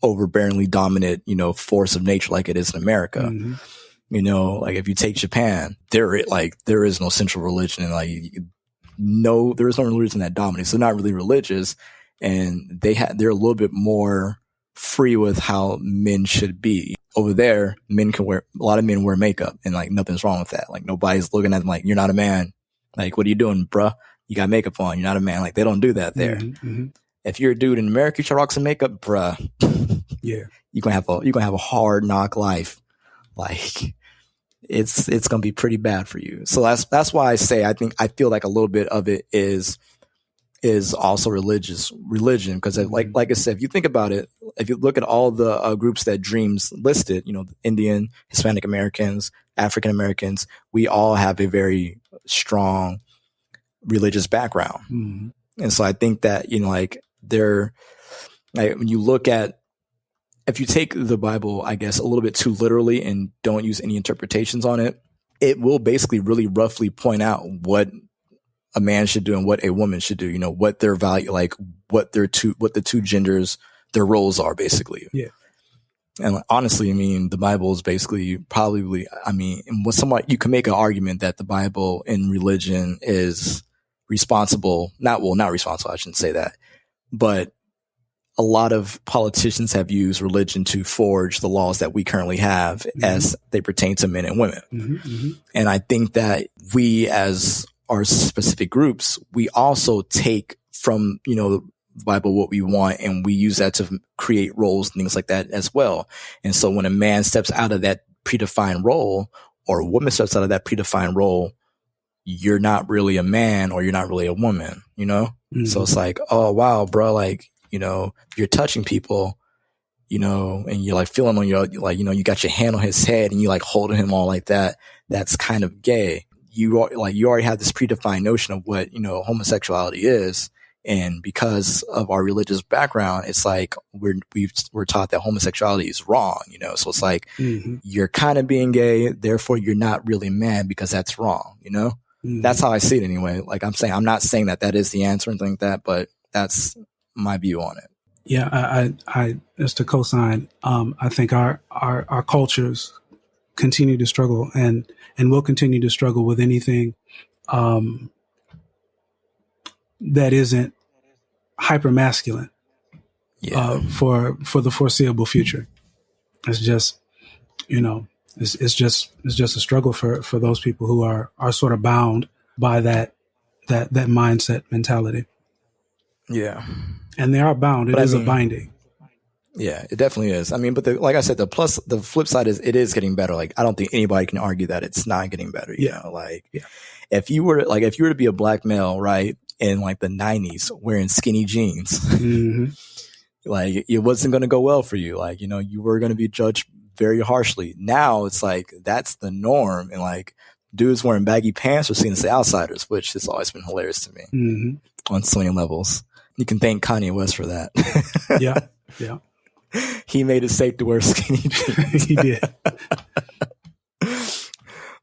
overbearingly dominant, force of nature like it is in America. Mm-hmm. Like if you take Japan, there is no central religion, and there is no religion that dominates. They're not really religious, and they're a little bit more free with how men should be. Over there, a lot of men wear makeup, and like nothing's wrong with that. Like nobody's looking at them like, you're not a man. Like, what are you doing, bruh? You got makeup on. You're not a man. Like they don't do that there. Mm-hmm. If you're a dude in America, you try to rock some makeup, bruh. Yeah, you're gonna have a hard knock life. Like it's gonna be pretty bad for you. So that's why I say I feel like a little bit of it is also religion, because like I said, if you think about it, if you look at all the groups that Dreams listed, Indian, Hispanic Americans, African Americans, we all have a very strong religious background. Mm-hmm. And so I think that, when you look at, if you take the Bible, I guess, a little bit too literally and don't use any interpretations on it, it will basically really roughly point out what a man should do and what a woman should do, what their value, like what the two genders, their roles are basically. Yeah. And honestly, I mean, the Bible is basically probably, you can make an argument that the Bible in religion is not responsible. I shouldn't say that, but a lot of politicians have used religion to forge the laws that we currently have mm-hmm. as they pertain to men and women. Mm-hmm, mm-hmm. And I think that we, as our specific groups, we also take from, the Bible what we want, and we use that to create roles and things like that as well. And so when a man steps out of that predefined role, or a woman steps out of that predefined role, you're not really a man, or you're not really a woman, Mm-hmm. So it's like, oh, wow, bro, like, you're touching people, and you're like feeling on your, like, you got your hand on his head and you like holding him all like that. That's kind of gay. You already have this predefined notion of what, homosexuality is. And because of our religious background, it's like we're taught that homosexuality is wrong, so it's like mm-hmm. you're kind of being gay, therefore you're not really a man because that's wrong, mm-hmm. That's how I see it anyway. Like I'm not saying that is the answer and things like that, but that's my view on it. Yeah, I just to co-sign, I think our cultures continue to struggle and will continue to struggle with anything that isn't hyper masculine for the foreseeable future. It's just, it's just a struggle for those people who are sort of bound by that mindset mentality. Yeah. And they are bound. It is a binding. Yeah, it definitely is. I mean, but like I said, the flip side is it is getting better. Like, I don't think anybody can argue that it's not getting better. You know, like if you were to be a black male, right, in like the 90s wearing skinny jeans. Like it wasn't going to go well for you. Like, you know, you were going to be judged very harshly. Now it's like that's the norm, and like dudes wearing baggy pants are seen as the outsiders, which has always been hilarious to me on so many levels. You can thank Kanye West for that. Yeah. He made it safe to wear skinny jeans. He did.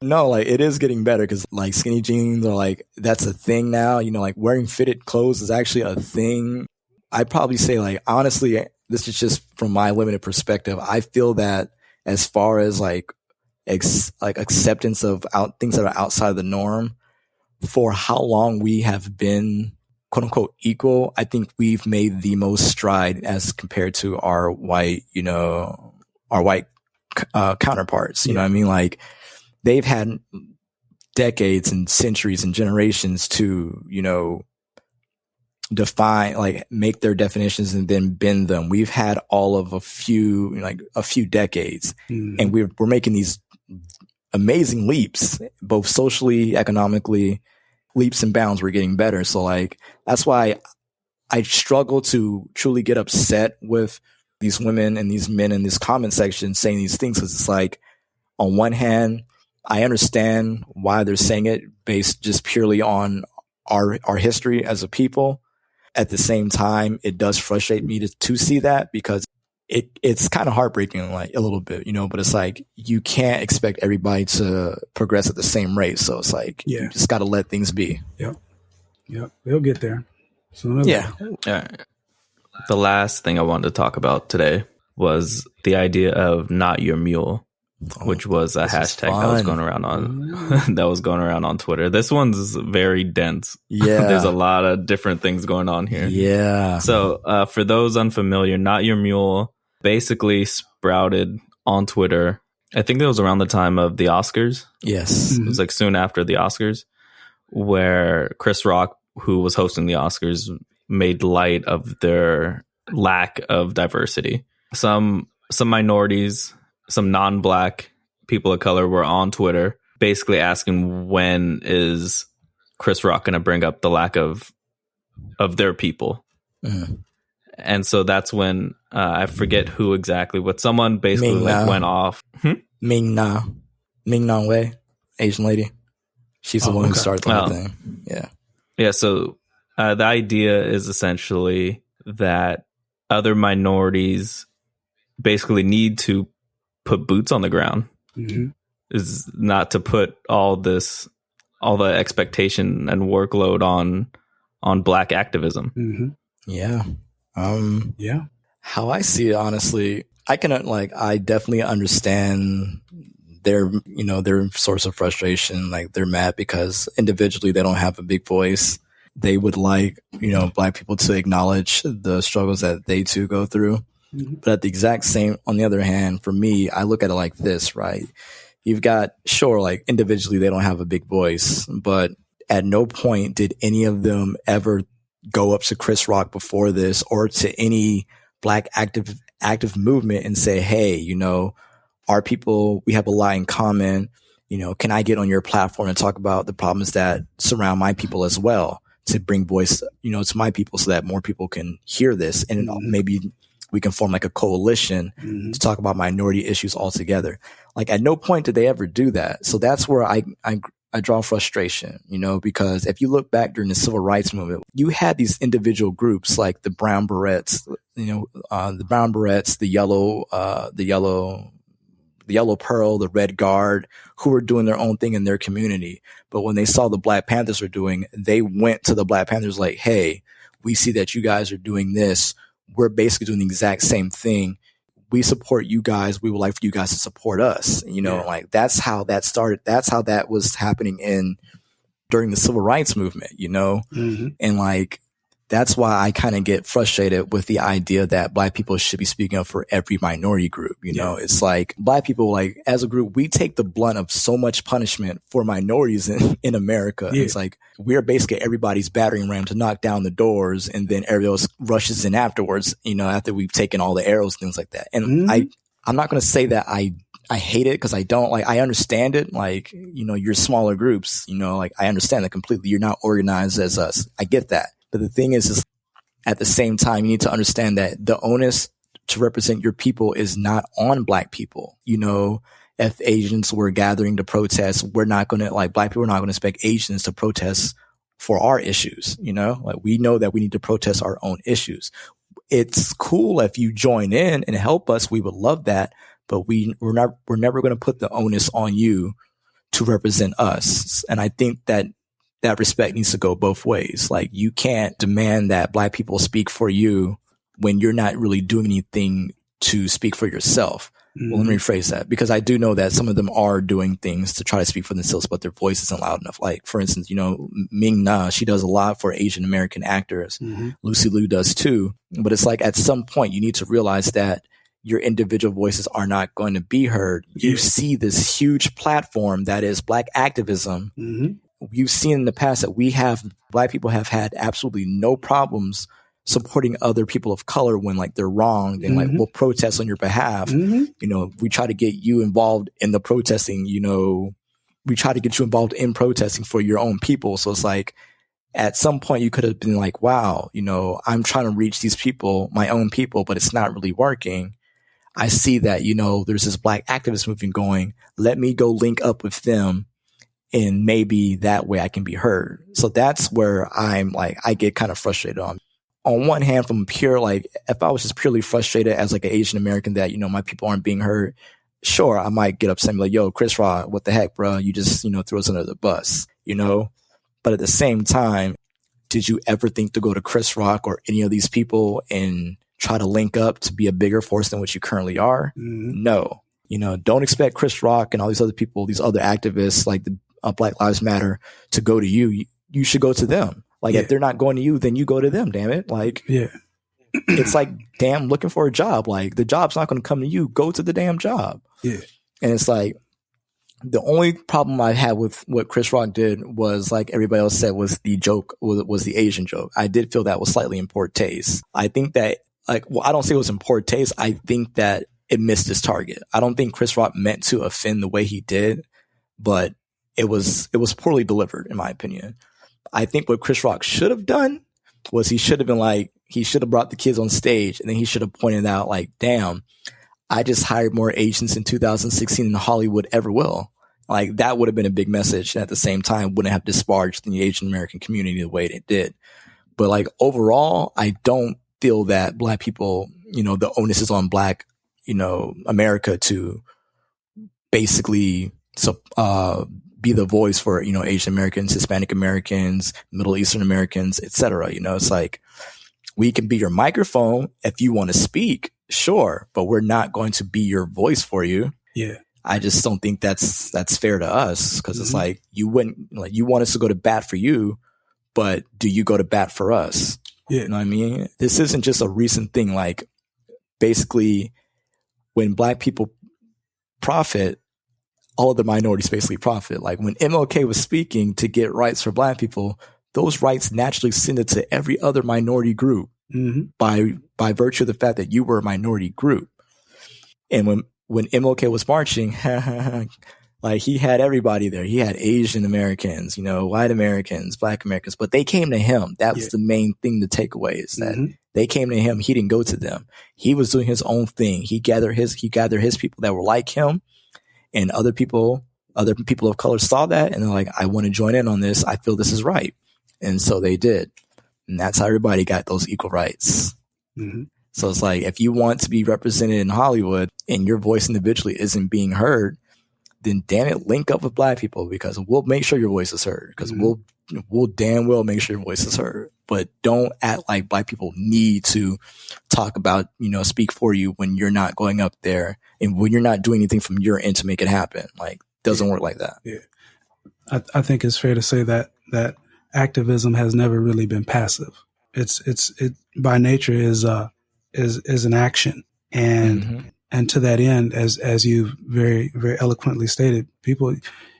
No, like it is getting better because like skinny jeans are like, that's a thing now. You know, like wearing fitted clothes is actually a thing. I'd probably say like, honestly, this is just from my limited perspective. I feel that as far as like acceptance of things that are outside of the norm, for how long we have been quote unquote equal, I think we've made the most stride as compared to our white counterparts. You know what I mean? Like they've had decades and centuries and generations to, you know, define, like make their definitions and then bend them. We've had all of a few decades, and we're making these amazing leaps, both socially, economically, leaps and bounds. We're getting better. So like, that's why I struggle to truly get upset with these women and these men in this comment section saying these things. Cause it's like, on one hand, I understand why they're saying it based just purely on our history as a people. At the same time, it does frustrate me to see that, because it's kind of heartbreaking, like a little bit, you know, but it's like, you can't expect everybody to progress at the same rate. So it's like, you just got to let things be. Yep. They'll get there. The last thing I wanted to talk about today was the idea of not your mule, which was a hashtag that was going around on Twitter. This one's very dense. Yeah. There's a lot of different things going on here. Yeah. So for those unfamiliar, not your mule basically sprouted on Twitter. I think it was around the time of the Oscars. Yes. It was like soon after the Oscars, where Chris Rock, who was hosting the Oscars, made light of their lack of diversity. Some minorities, some non-black people of color were on Twitter basically asking, when is Chris Rock going to bring up the lack of their people? And so that's when I forget who exactly, but someone basically went off. Ming-Na Wei, Asian lady. She's the one who started the whole thing. Yeah. So the idea is essentially that other minorities basically need to put boots on the ground, is not to put all the expectation and workload on black activism. How I see it, honestly, I definitely understand their source of frustration. Like, they're mad because individually they don't have a big voice. They would like, black people to acknowledge the struggles that they too go through. But at the exact same, on the other hand, for me, I look at it like this, right? You've got, sure, like individually they don't have a big voice, but at no point did any of them ever go up to Chris Rock before this, or to any black active movement and say, hey, our people, we have a lot in common. Can I get on your platform and talk about the problems that surround my people as well, to bring voice, to my people, so that more people can hear this, and maybe we can form like a coalition to talk about minority issues altogether. Like, at no point did they ever do that. So that's where I draw frustration, because if you look back during the civil rights movement, you had these individual groups like the Brown Berets, the Brown Berets, the Yellow Pearl, the Red Guard, who were doing their own thing in their community. But when they saw the Black Panthers were doing, they went to the Black Panthers like, hey, we see that you guys are doing this. We're basically doing the exact same thing. We support you guys. We would like for you guys to support us. Like, that's how that started. That's how that was happening during the civil rights movement, and like, that's why I kind of get frustrated with the idea that black people should be speaking up for every minority group. It's like, black people, like, as a group, we take the blunt of so much punishment for minorities in America. It's like, we're basically everybody's battering ram to knock down the doors, and then everybody else rushes in afterwards, after we've taken all the arrows, things like that. And I'm not going to say that I I hate it because I don't like, I understand it. Like, you're smaller groups, like I understand that completely. You're not organized as us. I get that. But the thing is at the same time, you need to understand that the onus to represent your people is not on Black people. If Asians were gathering to protest, we're not going to, like, Black people are not going to expect Asians to protest for our issues. Like, we know that we need to protest our own issues. It's cool if you join in and help us. We would love that. But we're never going to put the onus on you to represent us. And I think that respect needs to go both ways. Like, you can't demand that Black people speak for you when you're not really doing anything to speak for yourself. Mm-hmm. Well, let me rephrase that, because I do know that some of them are doing things to try to speak for themselves, but their voice isn't loud enough. Like, for instance, Ming Na, she does a lot for Asian American actors. Mm-hmm. Lucy Liu does too. But it's like, at some point you need to realize that your individual voices are not going to be heard. Yeah. You see this huge platform that is Black activism. Mm-hmm. You've seen in the past that Black people have had absolutely no problems supporting other people of color when, like, they're wronged, and, mm-hmm. like, we'll protest on your behalf. Mm-hmm. We try to get you involved in the protesting, we try to get you involved in protesting for your own people. So it's like, at some point you could have been like, wow, I'm trying to reach these people, my own people, but it's not really working. I see that, there's this Black activist movement going. Let me go link up with them, and maybe that way I can be heard. So that's where I'm like, I get kind of frustrated on one hand, from pure, like, if I was just purely frustrated as like an Asian American that, my people aren't being heard, sure, I might get upset and be like, yo, Chris Rock, what the heck, bro? You just, threw us under the bus, But at the same time, did you ever think to go to Chris Rock or any of these people and try to link up to be a bigger force than what you currently are? Mm-hmm. No. Don't expect Chris Rock and all these other people, these other activists like the Black Lives Matter to go to you. You should go to them. Like, yeah. If they're not going to you, then you go to them, damn it. Like, yeah. It's like, damn, looking for a job. Like, the job's not going to come to you. Go to the damn job. Yeah. And it's like, the only problem I had with what Chris Rock did was, like everybody else said, was the joke, was the Asian joke. I did feel that was slightly in poor taste. I think that, I don't say it was in poor taste. I think that it missed its target. I don't think Chris Rock meant to offend the way he did, but it was poorly delivered, in my opinion. I think what Chris Rock should have done was he should have been like, he should have brought the kids on stage, and then he should have pointed out, like, damn, I just hired more Asians in 2016 than Hollywood ever will. Like, that would have been a big message, and at the same time wouldn't have disparaged the Asian American community the way it did. But, like, overall, I don't feel that Black people, the onus is on Black, America to basically be the voice for, Asian Americans, Hispanic Americans, Middle Eastern Americans, etc. It's like, we can be your microphone if you want to speak, sure, but we're not going to be your voice for you. Yeah. I just don't think that's fair to us, because mm-hmm. It's like, you want us to go to bat for you, but do you go to bat for us? Yeah. You know what I mean? This isn't just a recent thing. Like, basically, when Black people profit, all of the minorities basically profit. Like, when MLK was speaking to get rights for Black people, those rights naturally extended to every other minority group, mm-hmm. by virtue of the fact that you were a minority group. And when MLK was marching, like, he had everybody there. He had Asian Americans, white Americans, Black Americans, but they came to him. That was the main thing to take away, is that mm-hmm. they came to him. He didn't go to them. He was doing his own thing. He gathered his people that were like him, and other people of color saw that, and they're like, I want to join in on this. I feel this is right. And so they did. And that's how everybody got those equal rights. Mm-hmm. So it's like, if you want to be represented in Hollywood and your voice individually isn't being heard, then damn it, link up with Black people, because we'll make sure your voice is heard, because mm-hmm. we'll damn well make sure your voice is heard. But don't act like Black people need to talk about, speak for you when you're not going up there and when you're not doing anything from your end to make it happen. Like, it doesn't work like that. Yeah. I think it's fair to say that activism has never really been passive. It by nature is an action. And mm-hmm. and to that end, as you very, very eloquently stated, people,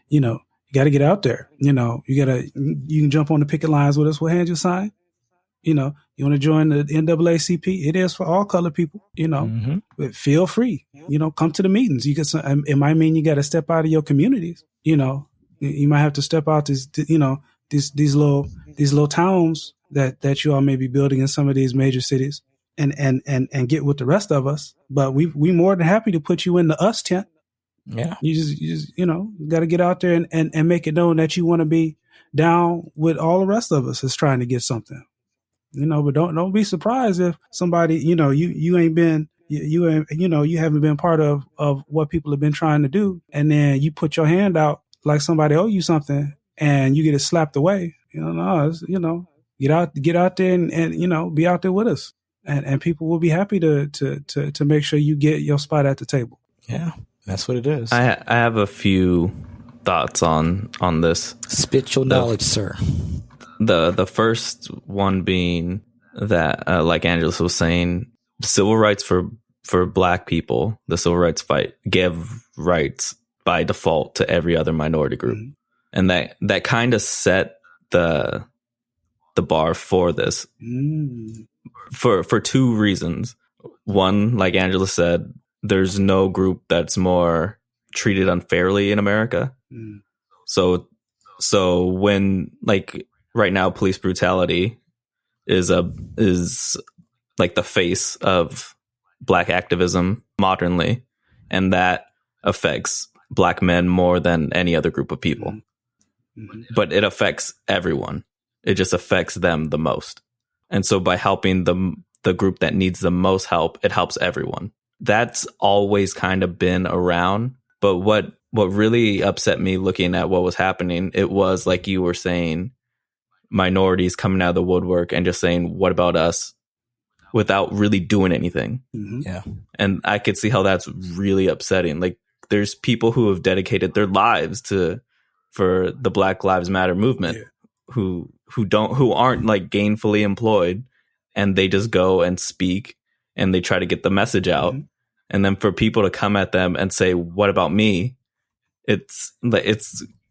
you got to get out there. You can jump on the picket lines with us. We'll hand you a sign. You know, you want to join the NAACP? It is for all colored people. You know, but feel free. You know, come to the meetings. You get some. It might mean you got to step out of your communities. You know, you might have to step out these little towns that you all may be building in some of these major cities, and get with the rest of us. But we more than happy to put you in the us tent. Yeah, you just got to get out there and make it known that you want to be down with all the rest of us is trying to get something. You know, but don't be surprised if somebody, you haven't been part of what people have been trying to do, and then you put your hand out like somebody owe you something, and you get it slapped away. Get out there and be out there with us, and people will be happy to make sure you get your spot at the table. Yeah, that's what it is. I have a few thoughts on this. Spit your knowledge, sir. The first one being that, like Angelus was saying, civil rights for Black people, the civil rights fight give rights by default to every other minority group, and that kind of set the bar for this for two reasons. One, like Angelus said, there's no group that's more treated unfairly in America. So when, like, right now, police brutality is like the face of Black activism modernly, and that affects Black men more than any other group of people. But it affects everyone. It just affects them the most. And so by helping the group that needs the most help, it helps everyone. That's always kind of been around. But what really upset me looking at what was happening, it was, like you were saying, minorities coming out of the woodwork and just saying, what about us, without really doing anything. Yeah. And I could see how that's really upsetting. Like, there's people who have dedicated their lives for the Black Lives Matter movement, who aren't like gainfully employed, and they just go and speak and they try to get the message out. And then for people to come at them and say, what about me? It's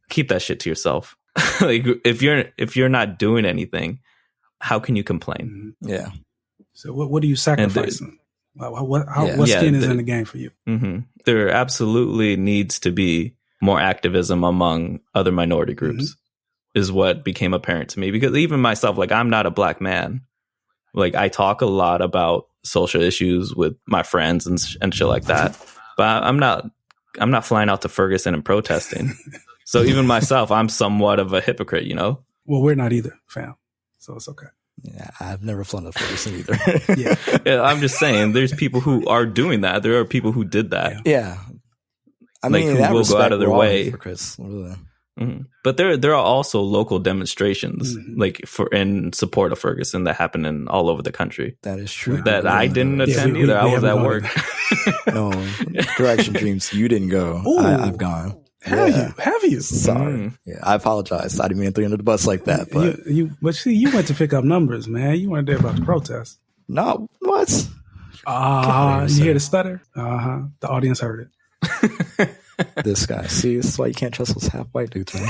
keep that shit to yourself. Like, if you're not doing anything, how can you complain? Yeah. So what are you sacrificing? What skin is in the game for you? There absolutely needs to be more activism among other minority groups, is what became apparent to me. Because even myself, like, I'm not a Black man. Like, I talk a lot about social issues with my friends and shit like that, but I'm not flying out to Ferguson and protesting. So even myself, I'm somewhat of a hypocrite, you know? Well, we're not either, fam. So it's okay. Yeah, I've never flown to Ferguson either. Yeah, I'm just saying, there's people who are doing that. There are people who did that. Yeah. I mean, who will go out of their way. Really. But there are also local demonstrations, like in support of Ferguson, that happen all over the country. That is true. That I didn't attend either. I was at work. No, correction, Dreams. You didn't go. I've gone. Have you? Sorry. Yeah, I apologize. I didn't mean to throw you under the bus like that. But you went to pick up numbers, man. You weren't there about the protest. No, what? You hear the stutter? The audience heard it. This guy. See, this is why you can't trust those half white dudes, man.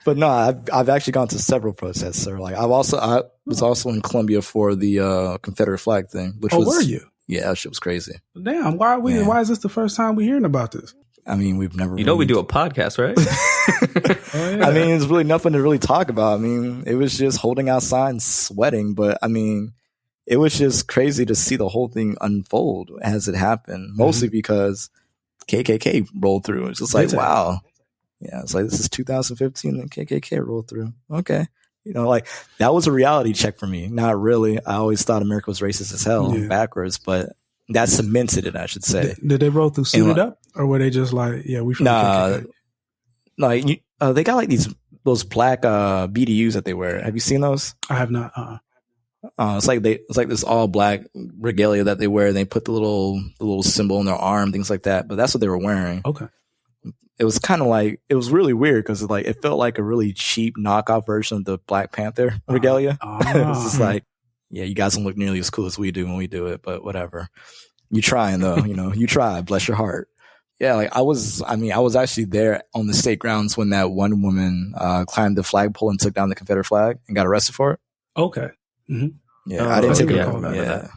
But no, I've actually gone to several protests, sir. Like I was also in Columbia for the Confederate flag thing. Were you? Yeah, that shit was crazy. Damn, why is this the first time we're hearing about this? I mean, we've never. You know, we do a podcast, right? I mean, there's really nothing to really talk about. I mean, it was just holding outside and sweating, but I mean, it was just crazy to see the whole thing unfold as it happened. Mostly because KKK rolled through. It's just like, wow. Yeah, it's like, this is 2015 and KKK rolled through. Okay. You know, like, that was a reality check for me. Not really. I always thought America was racist as hell backwards, but that cemented it, I should say. Did they roll through suited up? Or were they just like, yeah, we from KKK? No, they got like those black BDUs that they wear. Have you seen those? I have not. It's like this all black regalia that they wear. And they put the little symbol on their arm, things like that. But that's what they were wearing. Okay. It was kind of like, it was really weird because it felt like a really cheap knockoff version of the Black Panther regalia. It was just like, yeah, you guys don't look nearly as cool as we do when we do it, but whatever. You trying though, you know, you try, bless your heart. Yeah, like I was actually there on the state grounds when that one woman climbed the flagpole and took down the Confederate flag and got arrested for it. Okay. Mm-hmm. Yeah, I didn't take I it. remember that.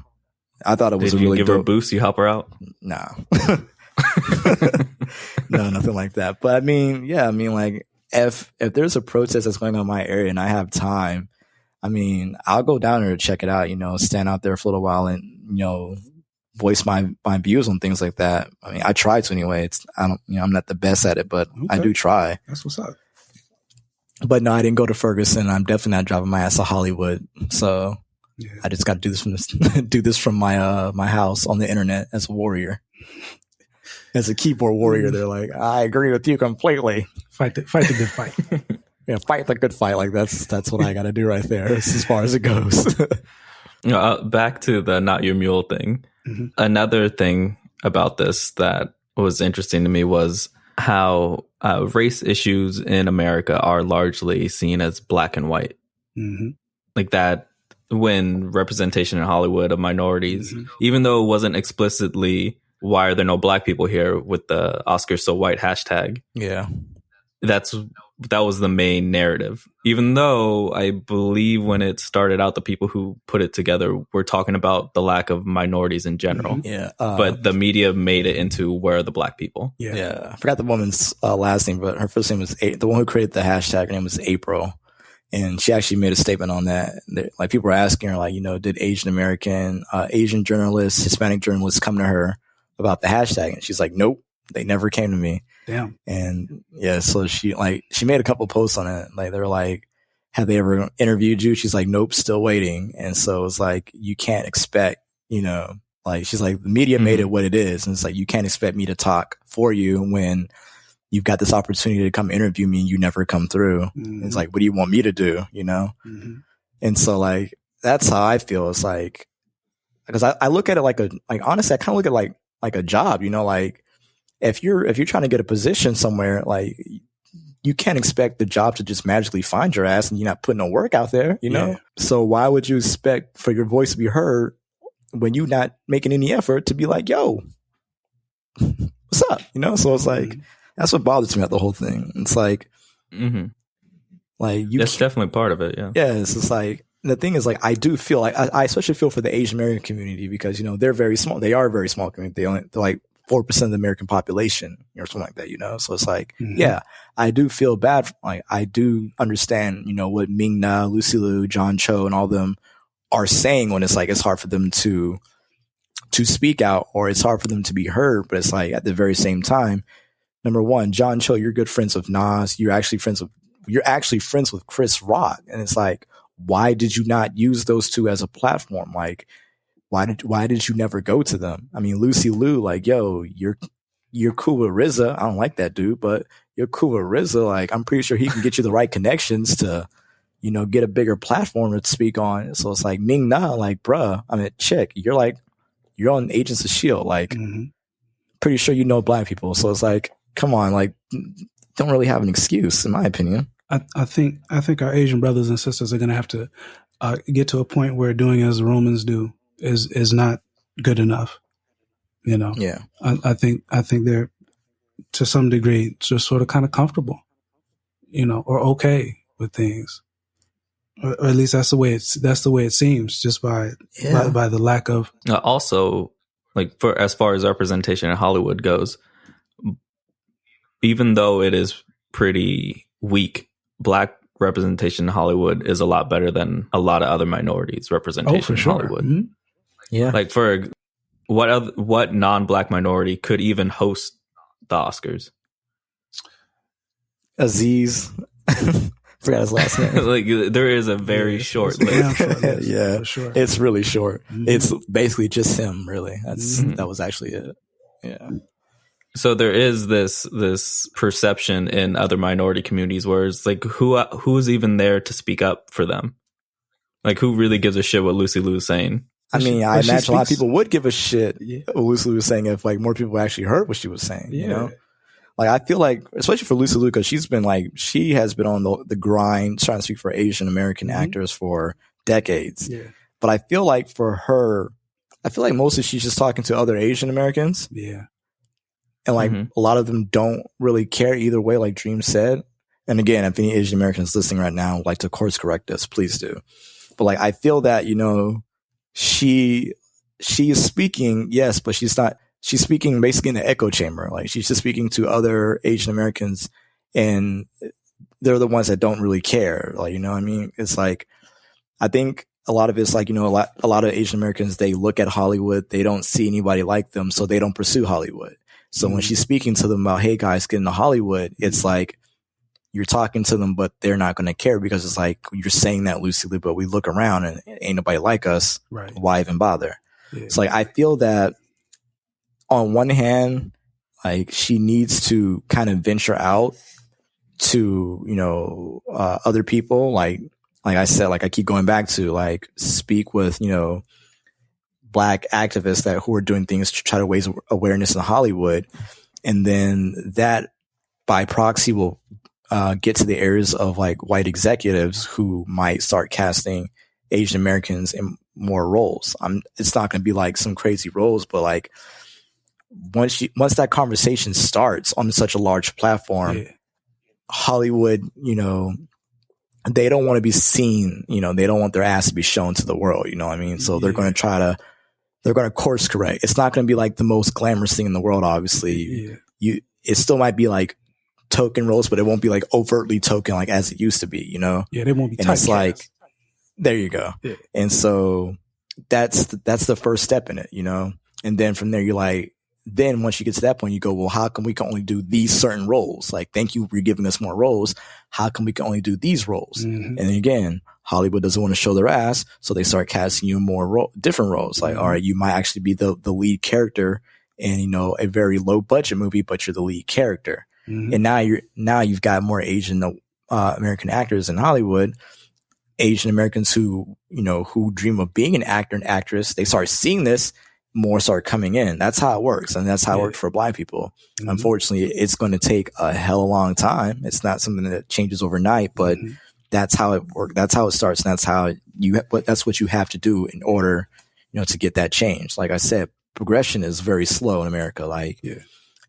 I thought it was Did a really give dope. her a boost? You help her out? Nah. No, nothing like that. But I mean, like if there's a protest that's going on in my area and I have time, I mean, I'll go down there to check it out, stand out there for a little while and, voice my views on things like that. I mean, I try to anyway. I'm not the best at it, but I do try. That's what's up. But no, I didn't go to Ferguson. I'm definitely not driving my ass to Hollywood. So I just got to do this from my house on the internet as a warrior. As a keyboard warrior, they're like, I agree with you completely. Fight the good fight. Yeah, fight the good fight. Like that's what I got to do right there. That's as far as it goes. Back to the not your mule thing. Mm-hmm. Another thing about this that was interesting to me was how race issues in America are largely seen as black and white. Mm-hmm. Like that, when representation in Hollywood of minorities, even though it wasn't explicitly why are there no black people here with the Oscars so white hashtag. Yeah. That was the main narrative. Even though I believe when it started out, the people who put it together were talking about the lack of minorities in general. Yeah. But the media made it into where are the black people. Yeah. I forgot the woman's last name, but her first name was the one who created the hashtag. Her name was April. And she actually made a statement on that. Like people were asking her, like, did Asian journalists, Hispanic journalists come to her about the hashtag? And she's like, nope, they never came to me. Damn. And yeah, so she made a couple posts on it. Like they're like, have they ever interviewed you? She's like, nope, still waiting. And so it's like, you can't expect, like she's like, the media made it what it is. And it's like, you can't expect me to talk for you when you've got this opportunity to come interview me and you never come through. Mm-hmm. It's like, what do you want me to do? Mm-hmm. And so like, that's how I feel. It's like, because I look at it honestly, I kind of look at like a job, like, if you're trying to get a position somewhere, like you can't expect the job to just magically find your ass and you're not putting no work out there, Yeah. So why would you expect for your voice to be heard when you're not making any effort to be like, yo, what's up? So it's like, that's what bothers me about the whole thing. It's like, like that's definitely part of it. Yeah. Yeah. It's just like, the thing is like, I do feel like I especially feel for the Asian American community because, they're very small. They are a very small community. They're like 4% of the American population or something like that, So it's like, yeah, I do feel bad. Like I do understand, what Ming Na, Lucy Liu, John Cho and all them are saying when it's like, it's hard for them to speak out or it's hard for them to be heard. But it's like at the very same time, number one, John Cho, you're good friends with Nas. You're actually friends with Chris Rock. And it's like, why did you not use those two as a platform? Like, why did you never go to them? I mean, Lucy Liu, like, yo, you're cool with RZA. I don't like that dude, but you're cool with RZA. Like, I'm pretty sure he can get you the right connections to, get a bigger platform to speak on. So it's like Ming Na, like, bruh, I mean, chick, you're on Agents of S.H.I.E.L.D. Like, pretty sure black people. So it's like, come on, like, don't really have an excuse, in my opinion. I think our Asian brothers and sisters are going to have to get to a point where doing as the Romans do is not good enough. Yeah. I think they're to some degree just sort of kind of comfortable, or okay with things, or at least that's the way it seems just by the lack of. Also, like for as far as representation in Hollywood goes, even though it is pretty weak, black representation in Hollywood is a lot better than a lot of other minorities representation in Hollywood. Mm-hmm. Yeah. Like for what non-black minority could even host the Oscars? Aziz. Forgot his last name. Like there is a very short list. Yeah. Sure. It's really short. Mm-hmm. It's basically just him, really. That was actually it. Yeah. So there is this perception in other minority communities where it's like who's even there to speak up for them? Like who really gives a shit what Lucy Liu is saying? I mean, I imagine a lot of people would give a shit what Lucy Liu was saying if like more people actually heard what she was saying. Yeah. Like I feel like, especially for Lucy Liu, because she has been on the grind trying to speak for Asian American actors for decades. Yeah. But I feel like for her, mostly she's just talking to other Asian Americans. Yeah. And like a lot of them don't really care either way, like Dream said. And again, if any Asian Americans listening right now would like to course correct us, please do. But like, I feel that, you know, she is speaking, yes, but she's speaking basically in an echo chamber. Like she's just speaking to other Asian Americans and they're the ones that don't really care. Like, you know what I mean? It's like, I think a lot of it's like, you know, a lot of Asian Americans, they look at Hollywood, they don't see anybody like them, so they don't pursue Hollywood. So when she's speaking to them about, hey guys, get into Hollywood, it's like you're talking to them, but they're not going to care because it's like you're saying that loosely, but we look around and ain't nobody like us. Right. Why even bother? Yeah. It's like, I feel that on one hand, like she needs to kind of venture out to, you know, other people. Like I said, like I keep going back to like speak with, you know, Black activists who are doing things to try to raise awareness in Hollywood. And then that by proxy will get to the areas of like white executives who might start casting Asian Americans in more roles. It's not going to be like some crazy roles, but like once that conversation starts on such a large platform, Hollywood, you know, they don't want to be seen, you know, they don't want their ass to be shown to the world, you know what I mean? So they're going to course correct. It's not going to be like the most glamorous thing in the world, obviously. It still might be like token roles, but it won't be like overtly token like as it used to be, you know? Yeah, they won't be. And it's like, there you go. Yeah. And so that's the first step in it, you know? And then from there, you're like, then once you get to that point, you go, well, how come we can only do these certain roles? Like, thank you for giving us more roles. How come we can only do these roles? And then again, Hollywood doesn't want to show their ass, so they start casting you in more different roles. Like, all right, you might actually be the lead character in, you know, a very low budget movie, but you're the lead character. And now you've got more Asian American actors in Hollywood, Asian Americans who, you know, who dream of being an actor and actress. They start seeing this, more start coming in. That's how it works. And that's how it worked for Black people. Unfortunately, it's going to take a hell of a long time. It's not something that changes overnight, but that's how it works. That's how it starts. And that's what you have to do in order, you know, to get that change. Like I said, progression is very slow in America. Like,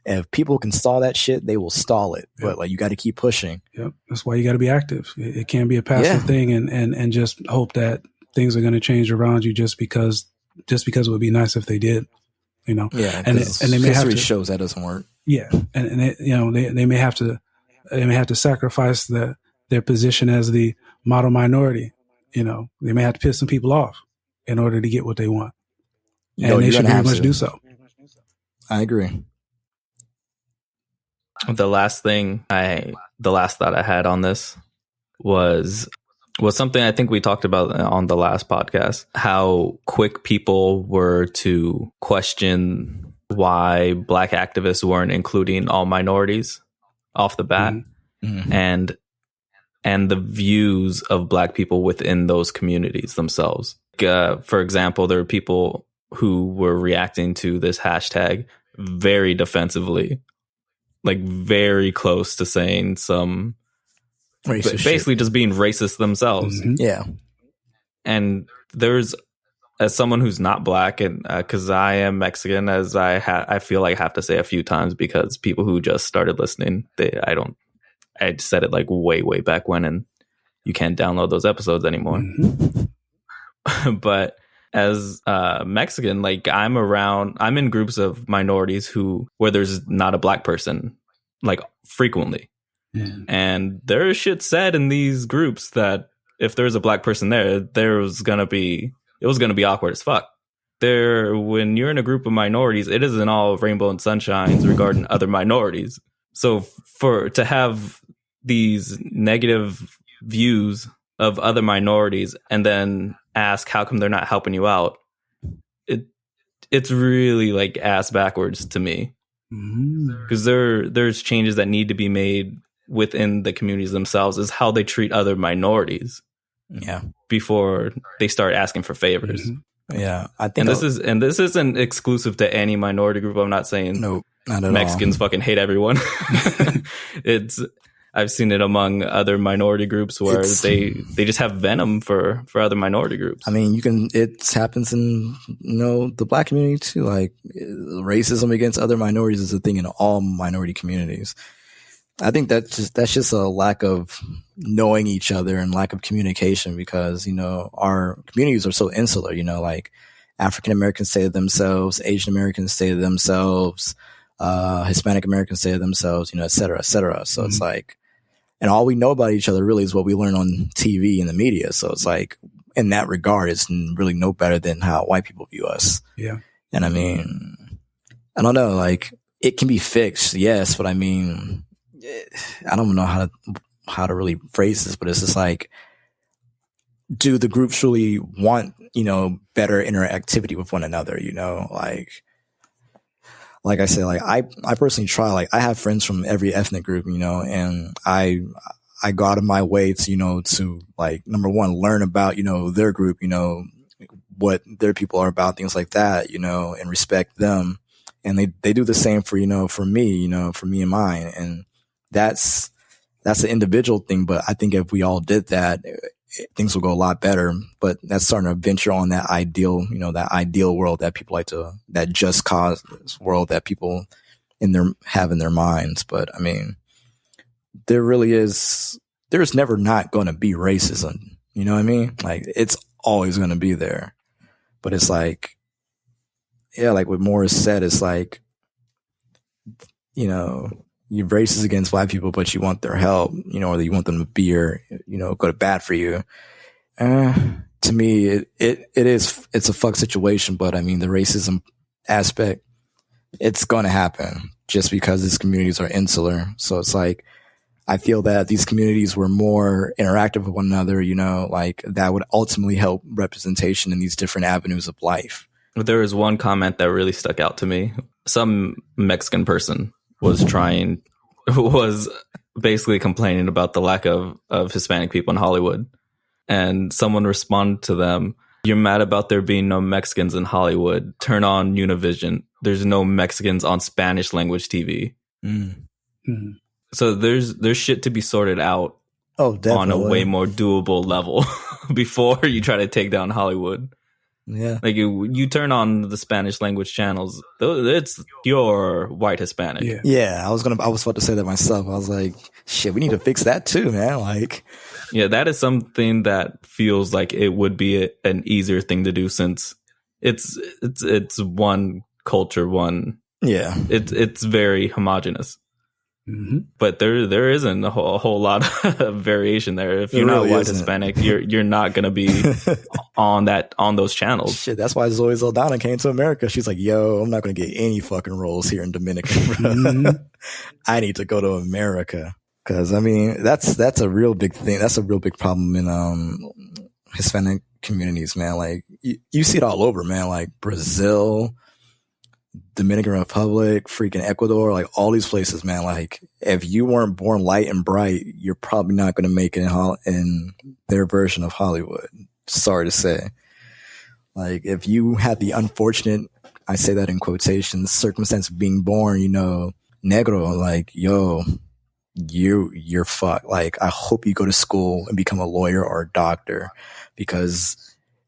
if people can stall that shit, they will stall it. But like, you got to keep pushing. Yep. That's why you got to be active. It can't be a passive thing and just hope that things are going to change around you just because it would be nice if they did, you know? Yeah. And they may have to shows that doesn't work. Yeah. And they, you know, they may have to sacrifice their position as the model minority. You know, they may have to piss some people off in order to get what they want. And they should very much do so. I agree. The last thought I had on this was something I think we talked about on the last podcast, how quick people were to question why Black activists weren't including all minorities off the bat, and the views of Black people within those communities themselves. For example, there were people who were reacting to this hashtag very defensively, like very close to saying some racist basically shit. Just being racist themselves. Yeah. And there's, as someone who's not Black, and because I am Mexican, as I feel like I have to say a few times, because people who just started listening, I said it like way back when, and you can't download those episodes anymore. But as Mexican, like I'm in groups of minorities where there's not a Black person, like frequently. And there's shit said in these groups that if there's a Black person there, it was gonna be awkward as fuck. When you're in a group of minorities, it isn't all rainbow and sunshines regarding other minorities. So to have these negative views of other minorities and then ask how come they're not helping you out, it's really like ass backwards to me, because there's changes that need to be made within the communities themselves, is how they treat other minorities before they start asking for favors. I think this isn't exclusive to any minority group. I'm not saying not at Mexicans all. Fucking hate everyone. I've seen it among other minority groups where they just have venom for other minority groups. I mean, it happens in, the black community too. Like, racism against other minorities is a thing in all minority communities. I think that's just a lack of knowing each other and lack of communication, because, our communities are so insular, like African Americans say to themselves, Asian Americans say to themselves, Hispanic Americans say to themselves, et cetera, et cetera. So it's like, and all we know about each other really is what we learn on TV and the media. So it's like, in that regard, it's really no better than how white people view us. Yeah. And I mean, I don't know, like, it can be fixed, yes, but I mean, I don't know how to really phrase this, but it's just like, do the groups really want, better interactivity with one another, like I said, like I personally try, like I have friends from every ethnic group, and I go out of my way to, to like, number one, learn about, their group, what their people are about, things like that, and respect them. And they do the same for, for me and mine. And that's an individual thing. But I think if we all did that, things will go a lot better. But that's starting to venture on that ideal, that ideal world that people that just cause world that people have in their minds. But I mean, there's never not going to be racism. You know what I mean? Like, it's always going to be there. But it's like, yeah, like what Moris said, it's like, you're racist against black people, but you want their help, or you want them to be go to bat for you. To me, it's a fuck situation. But I mean, the racism aspect, it's going to happen just because these communities are insular. So it's like, I feel that these communities were more interactive with one another, like that would ultimately help representation in these different avenues of life. There was one comment that really stuck out to me. Some Mexican person was basically complaining about the lack of Hispanic people in Hollywood. And someone responded to them, "You're mad about there being no Mexicans in Hollywood. Turn on Univision. There's no Mexicans on Spanish language TV." Mm-hmm. So there's shit to be sorted out on a way more doable level before you try to take down Hollywood. Yeah, like you turn on the Spanish language channels, it's pure white Hispanic. Yeah. I was about to say that myself. I was like, shit, we need to fix that too, man. Like, yeah, that is something that feels like it would be an easier thing to do, since it's one culture, it's very homogenous. Mm-hmm. But there isn't a whole lot of variation there. If you're not white Hispanic, you're not gonna be on those channels. Shit, that's why Zoe Saldana came to America. She's like, "Yo, I'm not gonna get any fucking roles here in Dominican. Mm-hmm. I need to go to America." Because I mean, that's a real big thing. That's a real big problem in Hispanic communities, man. Like you see it all over, man. Like Brazil, Dominican Republic, freaking Ecuador, like all these places, man. Like if you weren't born light and bright, you're probably not going to make it in their version of Hollywood. Sorry to say. Like if you had the unfortunate, I say that in quotations, circumstance of being born, negro, like, yo, you're fucked. Like I hope you go to school and become a lawyer or a doctor, because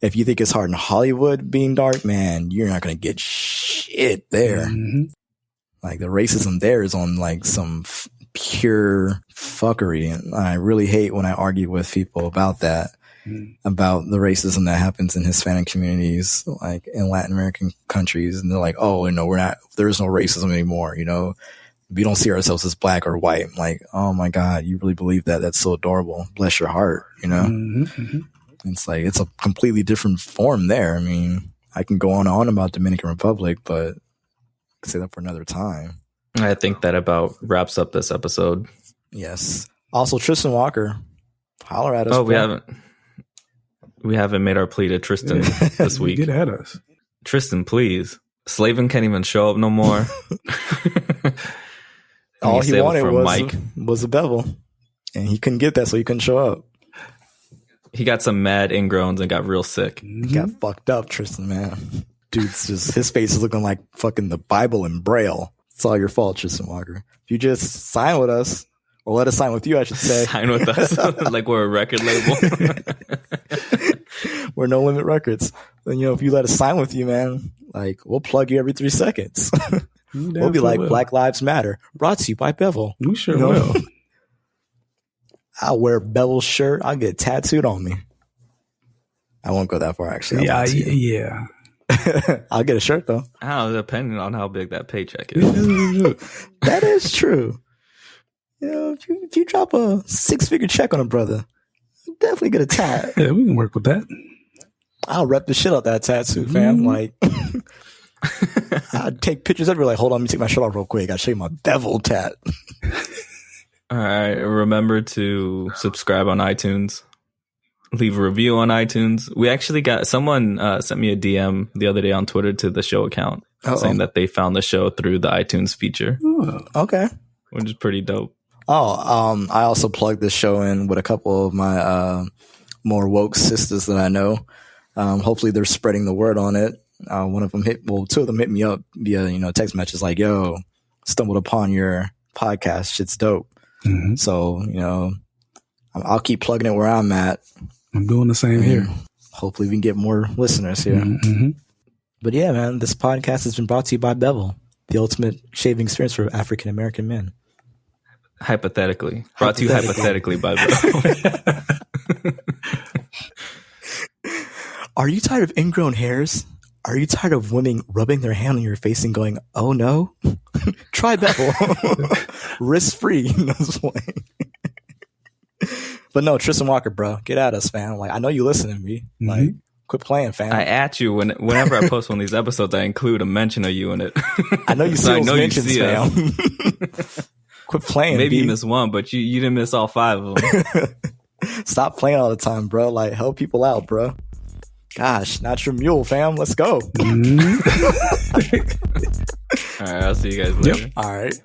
if you think it's hard in Hollywood being dark, man, you're not going to get shit there. Mm-hmm. Like the racism there is on like some pure fuckery. And I really hate when I argue with people about that, about the racism that happens in Hispanic communities, like in Latin American countries. And they're like, oh, there's no racism anymore. We don't see ourselves as black or white. I'm like, oh my God, you really believe that? That's so adorable. Bless your heart, Mm-hmm, mm-hmm. It's like, it's a completely different form there. I mean, I can go on and on about Dominican Republic, but I can say that for another time. I think that about wraps up this episode. Yes. Also, Tristan Walker, holler at us. Oh, we haven't made our plea to Tristan this week. Get at us. Tristan, please. Slavin can't even show up no more. All he wanted was a bevel, and he couldn't get that, so he couldn't show up. He got some mad ingrowns and got real sick. He got fucked up, Tristan, man. Dude's just, his face is looking like fucking the Bible in Braille. It's all your fault, Tristan Walker. If you just sign with us, Or let us sign with you, I should say. Sign with us. Like we're a record label. We're No Limit Records. Then, if you let us sign with you, man, like, we'll plug you every 3 seconds. We'll be like, Black Lives Matter, brought to you by Bevel. We sure will. I'll wear a Bevel shirt. I'll get tattooed on me. I won't go that far, actually. Yeah. I'll get a shirt, though. Depending on how big that paycheck is. That is true. If you drop a 6-figure check on a brother, definitely get a tat. Yeah, we can work with that. I'll rep the shit out that tattoo, fam. Like, I'd take pictures everywhere. Like, hold on, let me take my shirt off real quick. I'll show you my Bevel tat. All right. Remember to subscribe on iTunes. Leave a review on iTunes. We actually got someone sent me a DM the other day on Twitter to the show account saying that they found the show through the iTunes feature. Oh, okay. Which is pretty dope. Oh, I also plugged this show in with a couple of my more woke sisters that I know. Hopefully they're spreading the word on it. One of them two of them hit me up via, text messages like, yo, stumbled upon your podcast. Shit's dope. Mm-hmm. So, I'll keep plugging it where I'm at. I'm doing the same here. Hopefully we can get more listeners here. Mm-hmm. But yeah, man, this podcast has been brought to you by Bevel, the ultimate shaving experience for African American men. Hypothetically. Brought to you hypothetically by Bevel. Are you tired of ingrown hairs? Are you tired of women rubbing their hand on your face and going, oh no? Try Bevel. Risk-free. But no, Tristan Walker, bro, get at us, fam. Like, I know you listen to me. Mm-hmm. Like, quit playing, fam. I at you whenever I post one of these episodes, I include a mention of you in it. I know you see those mentions, fam. Quit playing. Maybe you missed one, but you didn't miss all 5 of them. Stop playing all the time, bro. Like, help people out, bro. Gosh, not your mule, fam. Let's go. All right, I'll see you guys later. Yep. All right.